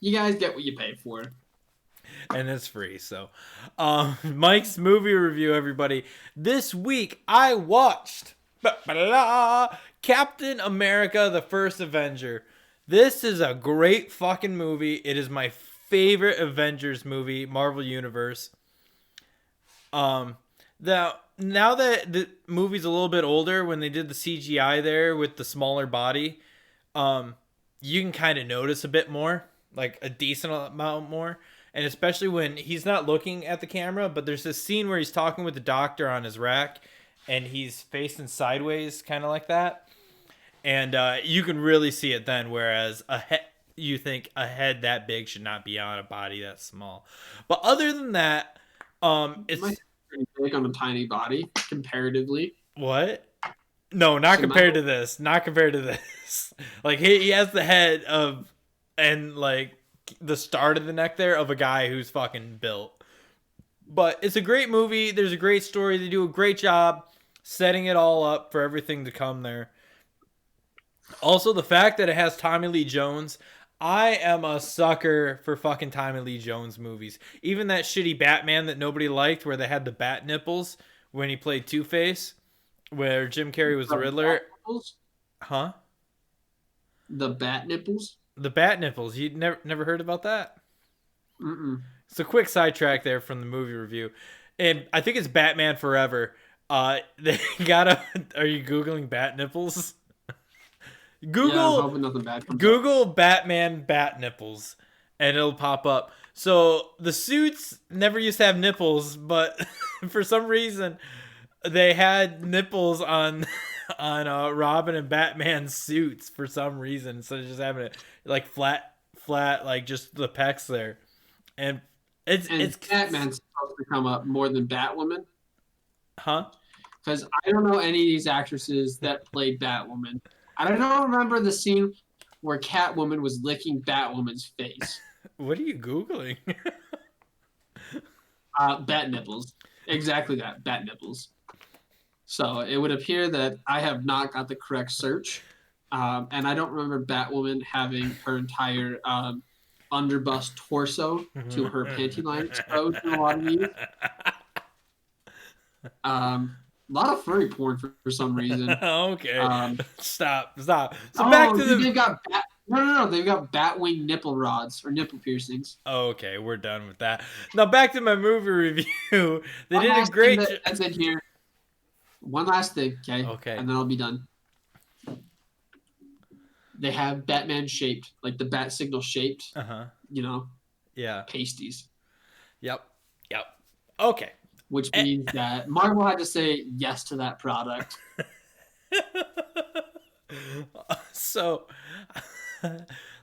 you guys get what you pay for, and it's free. So, Mike's movie review, everybody. This week I watched Captain America: The First Avenger. This is a great fucking movie. It is my favorite Avengers movie, Marvel Universe. Now that the movie's a little bit older, when they did the CGI there with the smaller body, you can kind of notice a bit more, like a decent amount more. And especially when he's not looking at the camera, but there's this scene where he's talking with the doctor on his rack, and he's facing sideways, kind of like that. And you can really see it then, whereas you think a head that big should not be on a body that small. But other than that, it's pretty big on a tiny body comparatively. What? No, not compared to this. Not compared to this. Like he has the head of, and like the start of the neck there of a guy who's fucking built. But it's a great movie. There's a great story. They do a great job setting it all up for everything to come there. Also, the fact that it has Tommy Lee Jones, I am a sucker for fucking Tommy Lee Jones movies. Even that shitty Batman that nobody liked, where they had the bat nipples when he played Two Face, where Jim Carrey was the The Riddler. bat nipples? Huh? The bat nipples? The bat nipples. You never heard about that? Mm-mm. It's a quick sidetrack there from the movie review, and I think it's Batman Forever. They gotta. Are you googling bat nipples? Yeah, I'm Google hoping nothing bad comes up. Google Batman bat nipples, and it'll pop up. So the suits never used to have nipples, but for some reason, they had nipples on Robin and Batman's suits for some reason instead of just having it like flat, like just the pecs there, and it's Batman's supposed to come up more than Batwoman. huh? Because I don't know any of these actresses that played Batwoman. I don't remember the scene where Catwoman was licking Batwoman's face. What are you googling? Bat nipples. Exactly that. Bat nipples. So it would appear that I have not got the correct search. And I don't remember Batwoman having her entire underbust torso to her panty line exposed in a lot of these. A lot of furry porn for some reason. Okay. Stop. So Oh, back to they've got no. They've got Batwing nipple rods or nipple piercings. Okay, we're done with that. Now back to my movie review. They One did a last great. thing that's in here. One last thing, okay? Okay. And then I'll be done. They have Batman shaped, like the bat signal shaped, Yeah. pasties. Yep. Okay. Which means that Marvel had to say yes to that product. So,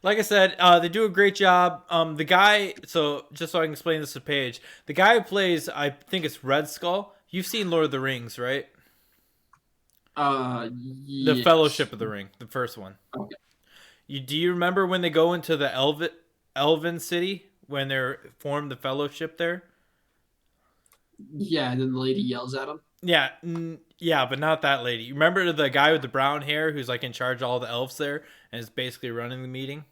like I said, they do a great job. The guy, so just so I can explain this to Paige, the guy who plays, I think it's Red Skull. You've seen Lord of the Rings, right? The Yes. Fellowship of the Ring, the first one. Okay. Do you remember when they go into the Elven city when they're formed the Fellowship there? Yeah, and then the lady yells at him. Yeah, yeah, but not that lady. You remember the guy with the brown hair who's like in charge of all the elves there and is basically running the meeting?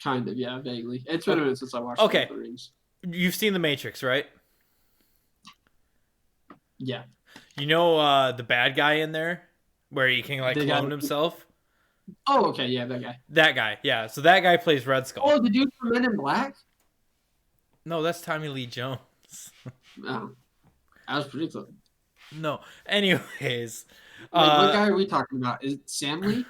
Kind of, yeah, vaguely. It's been a minute since I watched Okay. Lord of the Rings. You've seen The Matrix, right? Yeah. You know the bad guy in there where he can like The guy- clone himself? Oh, okay, yeah, that guy. That guy, yeah. So that guy plays Red Skull. Oh, the dude from Men in Black? No, that's Tommy Lee Jones. Oh. That was pretty close. No. Anyways. Wait, what guy are we talking about? Is it Sam Lee?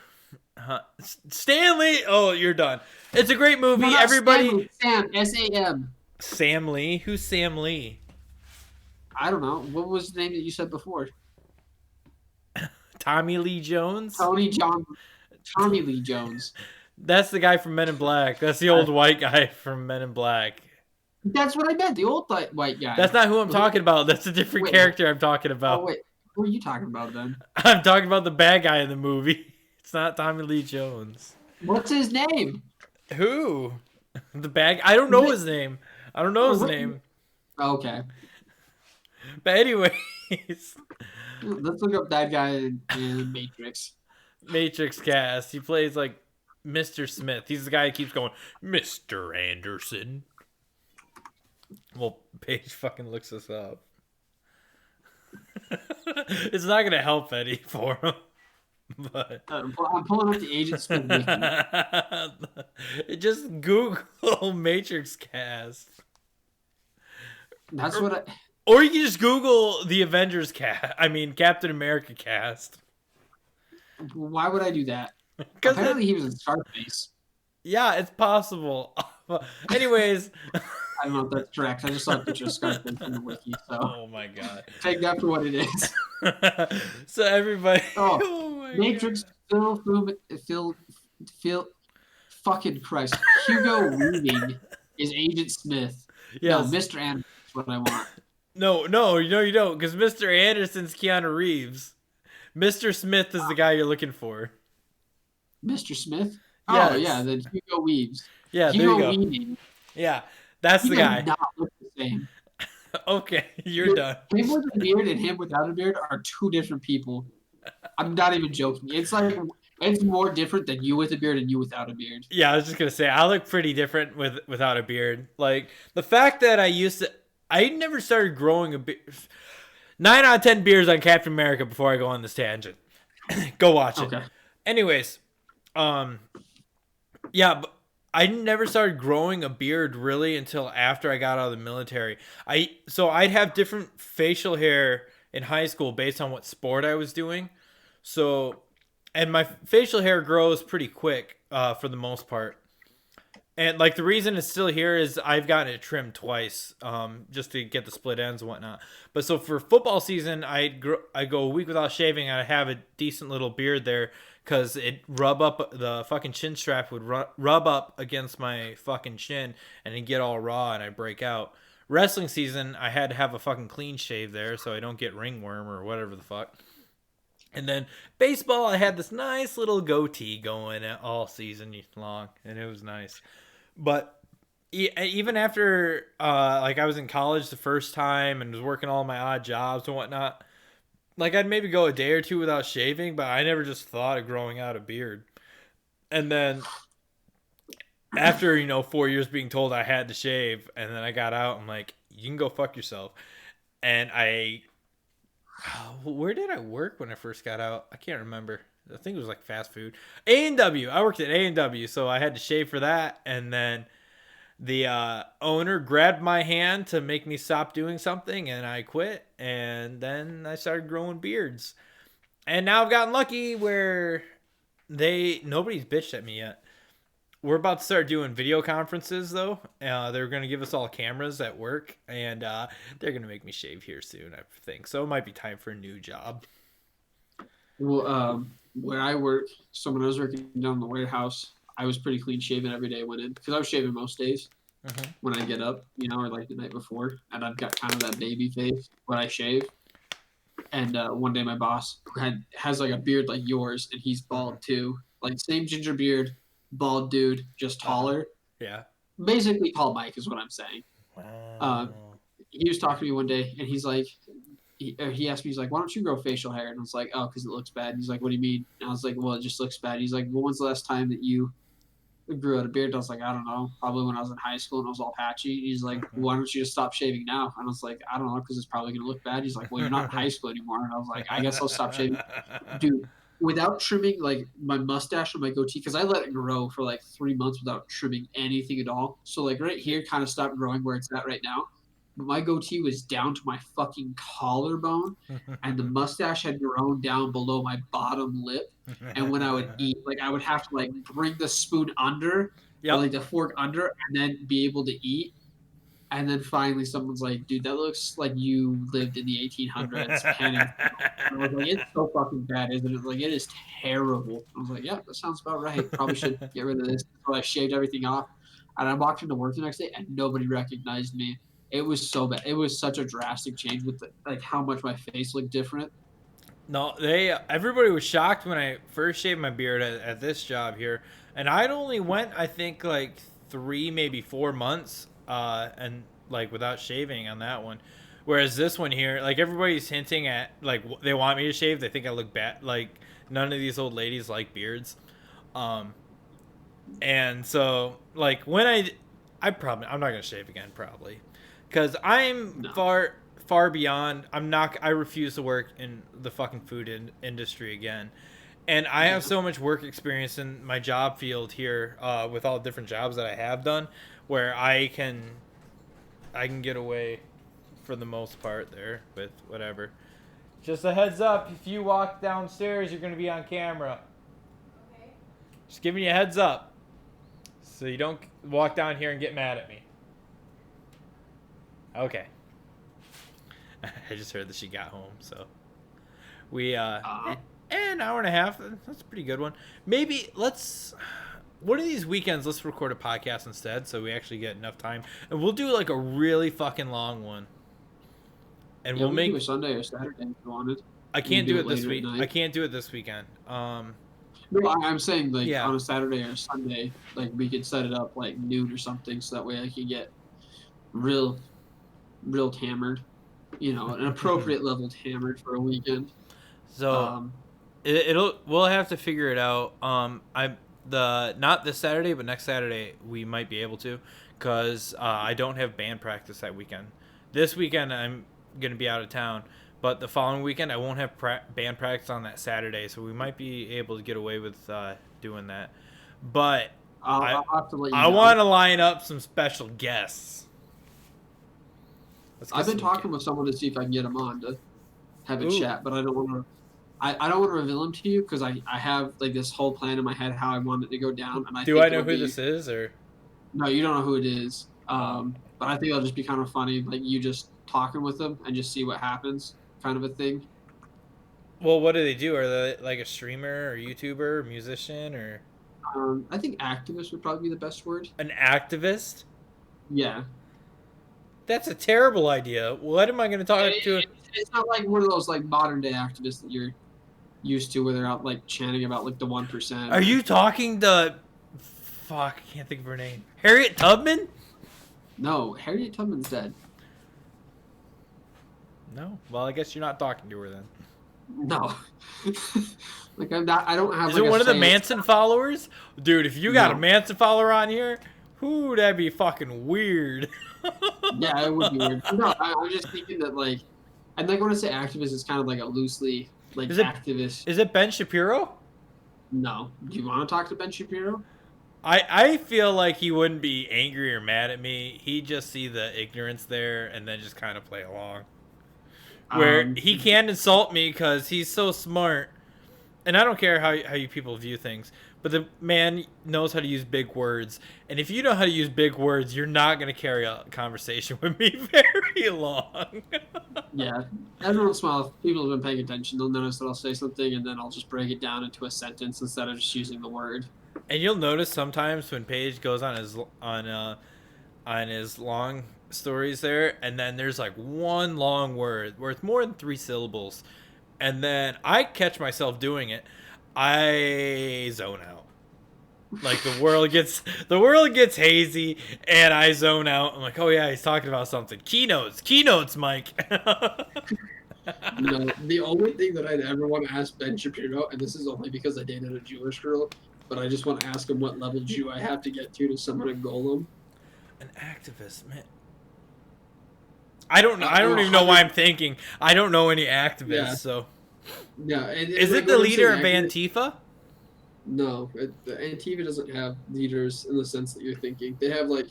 Stanley. Oh, you're done. It's a great movie. No, not Everybody. Sam, S-A-M. Sam Lee. Who's Sam Lee? I don't know. What was the name that you said before? Tommy Lee Jones. Tommy Lee Jones. That's the guy from Men in Black. That's the old white guy from Men in Black. That's what I meant. The old white guy. That's not who I'm talking about. That's a different Wait. character I'm talking about. Oh wait, who are you talking about then? I'm talking about the bad guy in the movie. It's not Tommy Lee Jones. What's his name? Who? The bad. I don't know his name. I don't know his What? name. Okay, But anyways, let's look up that guy in Matrix. Matrix cast. He plays like Mr. Smith. He's the guy who keeps going, Mr. Anderson. Well, Paige fucking looks this up. It's not gonna help Eddie for him. But I'm pulling up the Agent Smith wiki. just Google Matrix cast. That's what I. Or you can just Google the Avengers cast. I mean, Captain America cast. Why would I do that? 'Cause Apparently, he was in Scarface. yeah, it's possible. Anyways. I don't know if that's correct. I just saw a picture of Scarface in the wiki, so Oh my god. take that for what it is. So everybody. Oh, my Matrix, Phil, fucking Christ. Hugo Weaving is Agent Smith. God. Yes. No, Mr. Anderson is what I want. No, you don't, because Mr. Anderson's Keanu Reeves. Mr. Smith is the guy you're looking for. Mr. Smith? Yes. Oh, yeah, then Hugo Weaves. Yeah, there Hugo you go. Weaving. Yeah, that's He the does guy. not look the same. Okay, you're done. Him with a beard and him without a beard are two different people. I'm not even joking. It's like It's more different than you with a beard and you without a beard. Yeah, I was just gonna say I look pretty different without a beard. Like the fact that I never started growing a beard. 9 out of 10 beers on Captain America before I go on this tangent. Go watch it. Okay. Anyways, yeah, but I never started growing a beard really until after I got out of the military. So I'd have different facial hair in high school based on what sport I was doing. So, and my facial hair grows pretty quick for the most part. And like the reason it's still here is I've gotten it trimmed twice, just to get the split ends and whatnot. But so for football season, I go a week without shaving, and I have a decent little beard there because it the fucking chin strap would rub up against my fucking chin and it'd get all raw and I'd break out. Wrestling season, I had to have a fucking clean shave there so I don't get ringworm or whatever the fuck. And then baseball, I had this nice little goatee going all season long, and it was nice. But even after like I was in college the first time and was working all my odd jobs and whatnot, like I'd maybe go a day or two without shaving, but I never just thought of growing out a beard. And then after 4 years being told I had to shave, and then I got out, I'm like, you can go fuck yourself. And where did I work when I first got out? I can't remember. I think it was like fast food. A&W. I worked at A&W, so I had to shave for that. And then the owner grabbed my hand to make me stop doing something, and I quit. And then I started growing beards. And now I've gotten lucky where nobody's bitched at me yet. We're about to start doing video conferences, though. They're going to give us all cameras at work, and they're going to make me shave here soon, I think. So it might be time for a new job. Well, where I work, so when I was working down in the warehouse, I was pretty clean shaven every day I went in because I was shaving most days when I get up, or like the night before. And I've got kind of that baby face when I shave. And one day my boss has like a beard like yours, and he's bald too. Like same ginger beard, bald dude, just taller. Yeah. Basically tall Mike is what I'm saying. Wow. He was talking to me one day, and he's like, he asked me, he's like, why don't you grow facial hair? And I was like, oh, because it looks bad. And he's like, what do you mean? And I was like, well, it just looks bad. He's like, well, when's the last time that you grew out a beard? And I was like, I don't know. Probably when I was in high school and I was all patchy. He's like, why don't you just stop shaving now? And I was like, I don't know, because it's probably going to look bad. He's like, well, you're not in high school anymore. And I was like, I guess I'll stop shaving. Dude, without trimming like my mustache or my goatee, because I let it grow for like 3 months without trimming anything at all. So like right here kind of stopped growing where it's at right now. But my goatee was down to my fucking collarbone, and the mustache had grown down below my bottom lip. And when I would eat, like I would have to like bring the spoon under, or like the fork under, and then be able to eat. And then finally, someone's like, "Dude, that looks like you lived in the 1800s." And I was like, "It's so fucking bad, isn't it? Like, it is terrible." I was like, "Yeah, that sounds about right. Probably should get rid of this." So I shaved everything off, and I walked into work the next day, and nobody recognized me. It was so bad. It was such a drastic change with like how much my face looked different. No, everybody was shocked when I first shaved my beard at this job here, and I'd only went I think like 3 maybe 4 months and like without shaving on that one. Whereas this one here, like everybody's hinting at like they want me to shave, they think I look bad. Like none of these old ladies like beards, and so like when I'm not gonna shave again probably, because I'm far beyond. I refuse to work in the fucking food industry again. And I have so much work experience in my job field here with all the different jobs that I have done where I can get away for the most part there with whatever. Just a heads up, if you walk downstairs, you're going to be on camera. Okay. Just giving you a heads up so you don't walk down here and get mad at me. Okay. I just heard that she got home, so we an hour and a half. That's a pretty good one. Maybe one of these weekends let's record a podcast instead, so we actually get enough time, and we'll do like a really fucking long one. And Yeah, we'll make do a Sunday or Saturday if you wanted. I can't do it this later week. at night. I can't do it this weekend. No, I'm saying like Yeah. on a Saturday or Sunday, like we could set it up like noon or something, so that way I could get real hammered, an appropriate level hammered for a weekend. So We'll have to figure it out. Not this Saturday, but next Saturday we might be able to, cause I don't have band practice that weekend. This weekend I'm gonna be out of town, but the following weekend I won't have band practice on that Saturday, so we might be able to get away with doing that. But I'll have to let you I know. want to line up some special guests. I've been talking with someone to see if I can get them on to have a Ooh. chat, but I don't want to. I don't want to reveal them to you because I have like this whole plan in my head how I want it to go down. And Do think I know it'll who be, this is, or? No, you don't know who it is. But I think it'll just be kind of funny, like you just talking with them and just see what happens, kind of a thing. Well, what do they do? Are they like a streamer or YouTuber or musician or I think activist would probably be the best word. an activist? Yeah. That's a terrible idea. What am I going to talk to? It's not like one of those like modern day activists that you're used to, where they're out like chanting about like the 1%. Are you talking to? Fuck, I can't think of her name. Harriet Tubman? No, Harriet Tubman's dead. No. Well, I guess you're not talking to her then. No. Like I'm not. I don't have. Is like it a one of the say- Manson followers? Dude, if you got a No. Manson follower on here, whoo, that'd be fucking weird. Yeah, it would be weird. No, I'm just thinking that like, and like when I say activist, it's kind of like a loosely like Is it- activist. Is it Ben Shapiro? No. Do you want to talk to Ben Shapiro? I feel like he wouldn't be angry or mad at me. He'd just see the ignorance there and then just kind of play along. Where he can't insult me because he's so smart. And I don't care how you people view things. But the man knows how to use big words. And if you know how to use big words, you're not going to carry a conversation with me very long. Yeah. Every once in a while, if people have been paying attention, they'll notice that I'll say something and then I'll just break it down into a sentence instead of just using the word. And you'll notice sometimes when Paige goes on his long stories there, and then there's like one long word where it's more than 3 syllables, and then I catch myself doing it. I zone out. Like the world gets hazy, and I zone out. I'm like, oh yeah, he's talking about something. Keynotes, Mike. You know, the only thing that I'd ever want to ask Ben Shapiro, and this is only because I dated a Jewish girl, but I just want to ask him what level Jew I have to get to summon a golem. An activist, man. I don't know. I don't even know why I'm thinking. I don't know any activists. Yeah. So, Yeah, is like, it the when I'm leader of saying Antifa? No, the Antifa doesn't have leaders in the sense that you're thinking. They have like,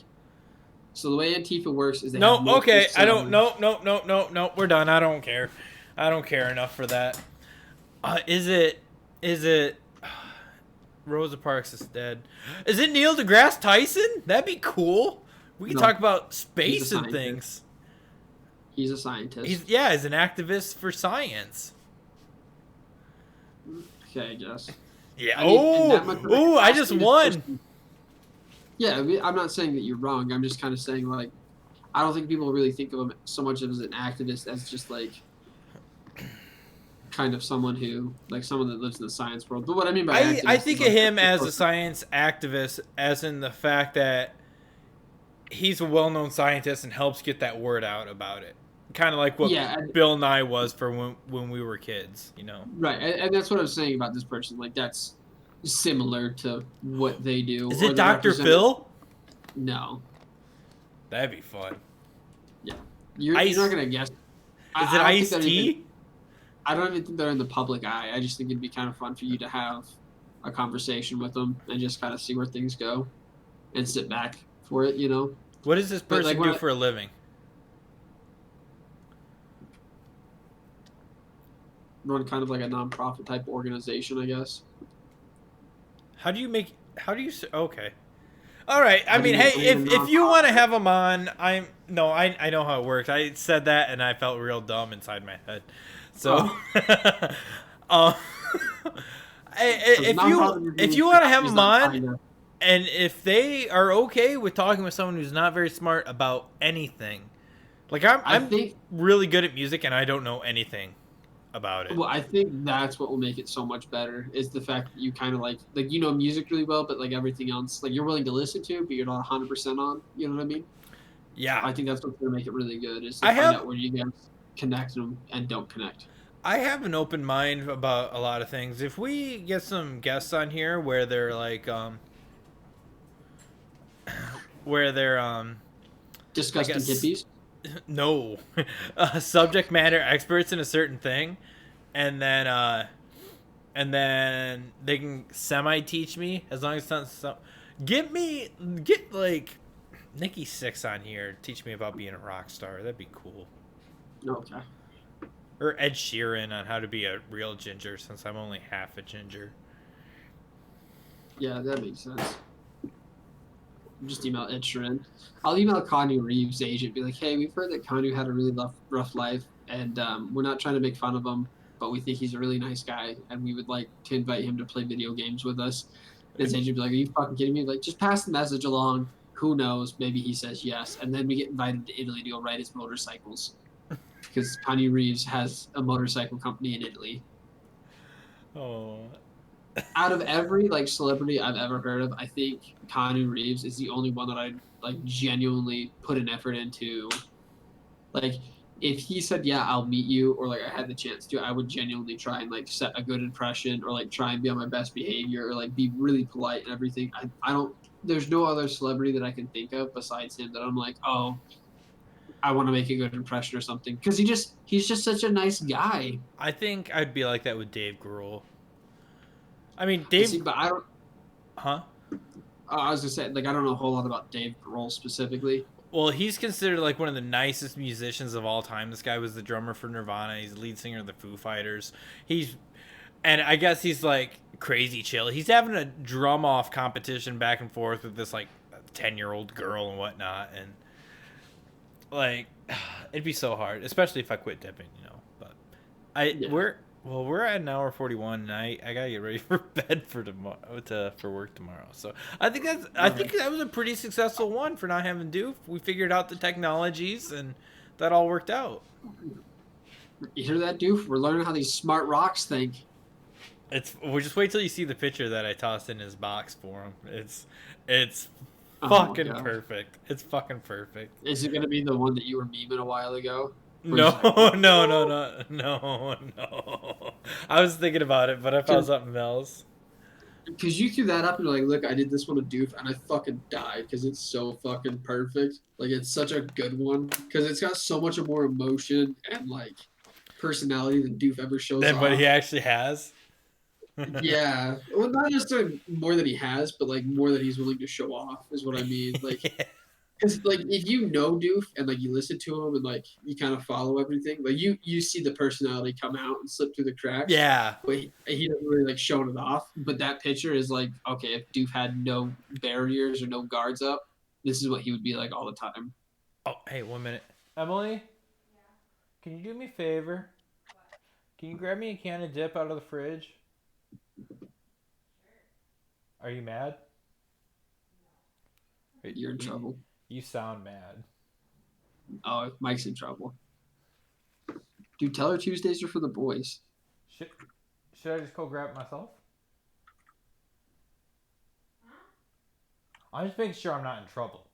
so the way Antifa works is they have No. multiple Okay. I don't. cells. No. We're done. I don't care. I don't care enough for that. Is it? Rosa Parks is dead. Is it Neil deGrasse Tyson? That'd be cool. We can No. talk about He's space a and scientist. things. He's a scientist. He's an activist for science. Okay, I guess. Yeah. I mean, and that much of a I just capacity won. this person- Yeah, I mean, I'm not saying that you're wrong. I'm just kind of saying like, I don't think people really think of him so much as an activist as just like, kind of someone that lives in the science world. But what I mean by activist I is, think like, of him as a science activist, as in the fact that he's a well-known scientist and helps get that word out about it. Kind of like what Yeah, Bill Nye was for when we were kids, you know. right, and that's what I was saying about this person. Like that's similar to what they do. Is or it the Dr. representative- Phil? No, That'd be fun. you're not gonna guess. Is I it don't think Ice they're T? even- I don't even think they're in the public eye. I just think it'd be kind of fun for you to have a conversation with them and just kind of see where things go, and sit back for it. You know. What does this But, person like, do when for a living? Run kind of like a non-profit type organization, I guess. How do you okay. All right. I How do mean, you hey, make if you want to have him on, I know how it works. I said that and I felt real dumb inside my head. So, if you want to have him on, and if they are okay with talking with someone who's not very smart about anything, like I'm really good at music and I don't know anything about it. Well, I think that's what will make it so much better is the fact that you kind of like you know music really well, but like everything else, like you're willing to listen to, but you're not 100% on. You know what I mean? Yeah. I think that's what's gonna make it really good. Is to I find have- out where you guys connect and don't connect. I have an open mind about a lot of things. If we get some guests on here where they're like, where they're, I Disgusting guess, hippies. no, subject matter experts in a certain thing, and then they can semi teach me as long as it's not some. Get like Nikki Sixx on here, teach me about being a rock star. That'd be cool. Okay. Or Ed Sheeran on how to be a real ginger, since I'm only half a ginger. Yeah, that makes sense. Just email Ed Sheeran. I'll email Kanye Reeves' agent, be like, hey, we've heard that Kanye had a really rough life, and we're not trying to make fun of him, but we think he's a really nice guy, and we would like to invite him to play video games with us. And his agent would be like, are you fucking kidding me? Like, just pass the message along. Who knows? Maybe he says yes. And then we get invited to Italy to go ride his motorcycles. Because Kanye Reeves has a motorcycle company in Italy. Oh, Out of every like celebrity I've ever heard of, I think Keanu Reeves is the only one that I like genuinely put an effort into. Like, if he said, "Yeah, I'll meet you," or like I had the chance to, I would genuinely try and like set a good impression, or like try and be on my best behavior, or like be really polite and everything. I don't. There's no other celebrity that I can think of besides him that I'm like, oh, I want to make a good impression or something, because he's just such a nice guy. I think I'd be like that with Dave Grohl. I mean, See, but I don't. huh? I was gonna say, like, I don't know a whole lot about Dave Grohl specifically. Well, he's considered like one of the nicest musicians of all time. This guy was the drummer for Nirvana. He's the lead singer of the Foo Fighters. And I guess he's like crazy chill. He's having a drum off competition back and forth with this like 10-year-old girl and whatnot. And like, it'd be so hard, especially if I quit dipping, you know. But Yeah. we're at an hour 41, and I gotta get ready for bed for tomorrow for work tomorrow. So I think that was a pretty successful one for not having Doof. We figured out the technologies, and that all worked out. You hear that, Doof? We're learning how these smart rocks think. We'll just wait till you see the picture that I tossed in his box for him. It's Oh my fucking God. perfect. It's fucking perfect. Is it gonna be the one that you were memeing a while ago? No, no. I was thinking about it, but I found something else. Because you threw that up and you're like, look, I did this one with Doof, and I fucking died because it's so fucking perfect. Like, it's such a good one because it's got so much more emotion and like personality than Doof ever shows Than off. what he actually has. Yeah, well, not necessarily more than he has, but like more than he's willing to show off is what I mean. Like, Yeah. because like if you know Doof and like you listen to him and like you kind of follow everything, like you see the personality come out and slip through the cracks. Yeah. But he doesn't really like showing it off. But that picture is like, okay, if Doof had no barriers or no guards up, this is what he would be like all the time. Oh, hey, 1 minute. Emily? Can you do me a favor? Can you grab me a can of dip out of the fridge? Are you mad? You're in trouble. You sound mad. Oh, Mike's in trouble. Dude, tell her Tuesdays are for the boys. Should I just go grab it myself? I'm just making sure I'm not in trouble.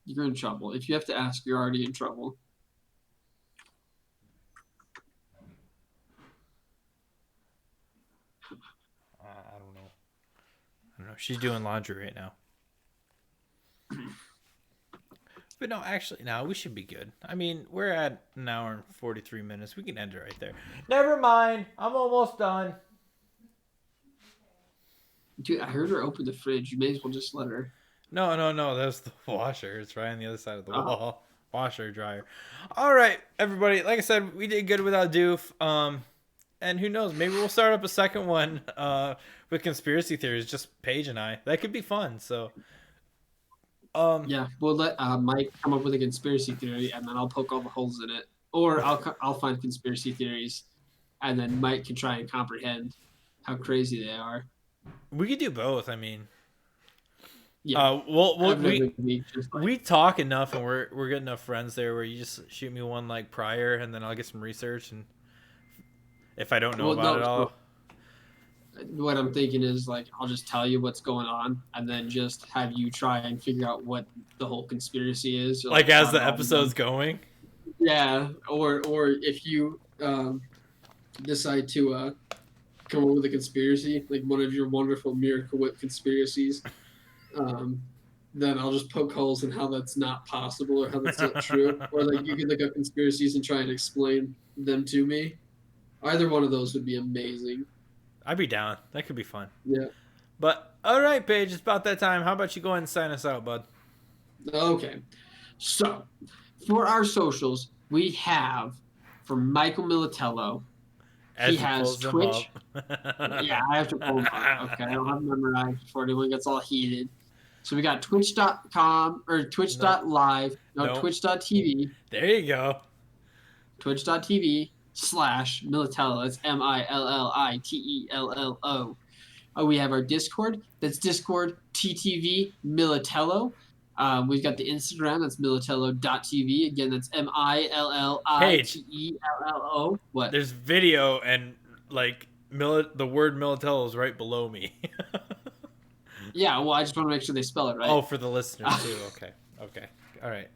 You're in trouble. If you have to ask, you're already in trouble. I don't know. I don't know. She's doing laundry right now. But no, actually, no, we should be good. I mean, we're at an hour and 43 minutes. We can end it right there. Never mind. I'm almost done. Dude, I heard her open the fridge. You may as well just let her. No. That was the washer. It's right on the other side of the Oh. wall. Washer, dryer. All right, everybody. Like I said, we did good without Doof. And who knows? Maybe we'll start up a second one with conspiracy theories. Just Paige and I. That could be fun. So. Yeah, we'll let Mike come up with a conspiracy theory, and then I'll poke all the holes in it, or I'll find conspiracy theories, and then Mike can try and comprehend how crazy they are. We could do both. I mean, Yeah, we talk enough, and we're good enough friends there where you just shoot me one like prior, and then I'll get some research, and if I don't know about it all. What I'm thinking is like I'll just tell you what's going on, and then just have you try and figure out what the whole conspiracy is. Like as the episode's going. Yeah, or if you decide to come up with a conspiracy, like one of your wonderful Miracle Whip conspiracies, um, then I'll just poke holes in how that's not possible or how that's not true. Or like you could look up conspiracies and try and explain them to me. Either one of those would be amazing. I'd be down. That could be fun. Yeah. But all right, Paige, it's about that time. How about you go ahead and sign us out, bud? Okay. So for our socials, we have for Michael Millitello. As He has pulls them Twitch. up. Yeah, I have to pull them up. Okay, I don't have them memorized before anyone gets all heated. So we got twitch.com or twitch.live, Nope. twitch.tv, There you go. twitch.tv/Millitello. That's Millitello. We have our Discord. That's Discord TTV Millitello. We've got the Instagram. That's Millitello.tv. Again, that's Millitello. What? There's video and like the word Millitello is right below me. Yeah, well, I just want to make sure they spell it right. Oh, for the listener too. Okay. All right.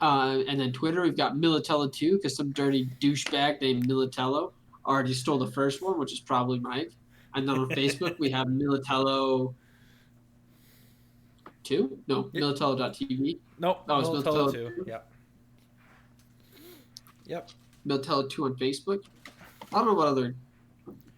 And then Twitter, we've got Millitello2 because some dirty douchebag named Millitello already stole the first one, which is probably Mike. And then on Facebook, we have Millitello2. No, Millitello.tv. Nope. Oh, it's Millitello Millitello too. 2. Yep. Millitello2 on Facebook. I don't know what other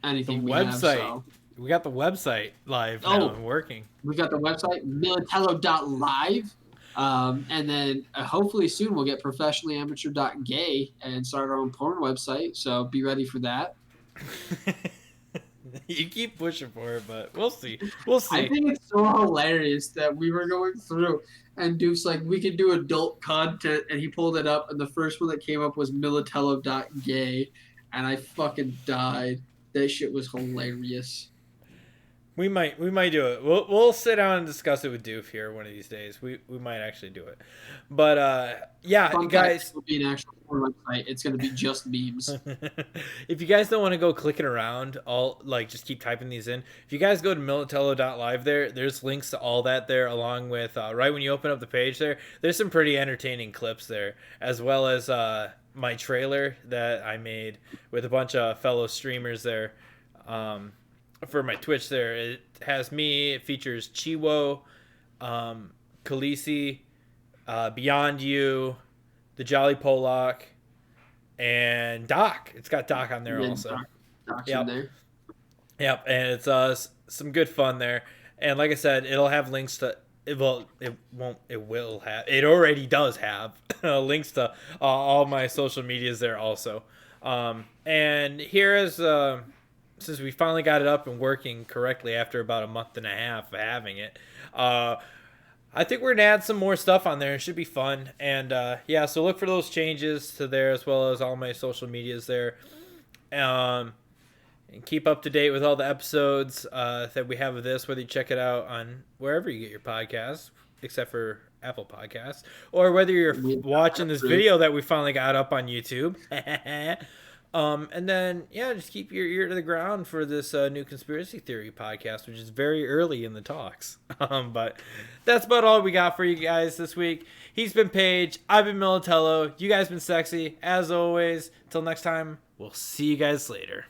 anything The we website. have. So. We got the website live now and working. We got the website, Millitello.live. And then hopefully soon we'll get professionallyamateur.gay and start our own porn website. So be ready for that. You keep pushing for it, but we'll see. We'll see. I think it's so hilarious that we were going through and Doof's like, we can do adult content. And he pulled it up. And the first one that came up was Millitello.gay. And I fucking died. That shit was hilarious. We might do it. We'll sit down and discuss it with Doof here one of these days. We might actually do it. But yeah, Fun guys, fact, it'll be an actual porn website. It's gonna be just memes. if you guys don't want to go clicking around, all like just keep typing these in. If you guys go to Millitello.live there's links to all that there, along with right when you open up the page there's some pretty entertaining clips there, as well as my trailer that I made with a bunch of fellow streamers there. For my Twitch there, it has me. It features Chiwo, Khaleesi, Beyond You, the Jolly Polak, and Doc. It's got Doc on there also. Doc's Yep. in there. Yep, and it's some good fun there. And like I said, it'll have links to. It will have. It already does have links to all my social medias there also. And here is. Since we finally got it up and working correctly after about a month and a half of having it, I think we're going to add some more stuff on there. It should be fun. And yeah, so look for those changes to there, as well as all my social medias there. And keep up to date with all the episodes that we have of this, whether you check it out on wherever you get your podcasts, except for Apple Podcasts, or whether you're watching this video that we finally got up on YouTube. And then, yeah, just keep your ear to the ground for this new conspiracy theory podcast, which is very early in the talks. But that's about all we got for you guys this week. He's been Paige. I've been Millitello. You guys been sexy. As always, till next time, we'll see you guys later.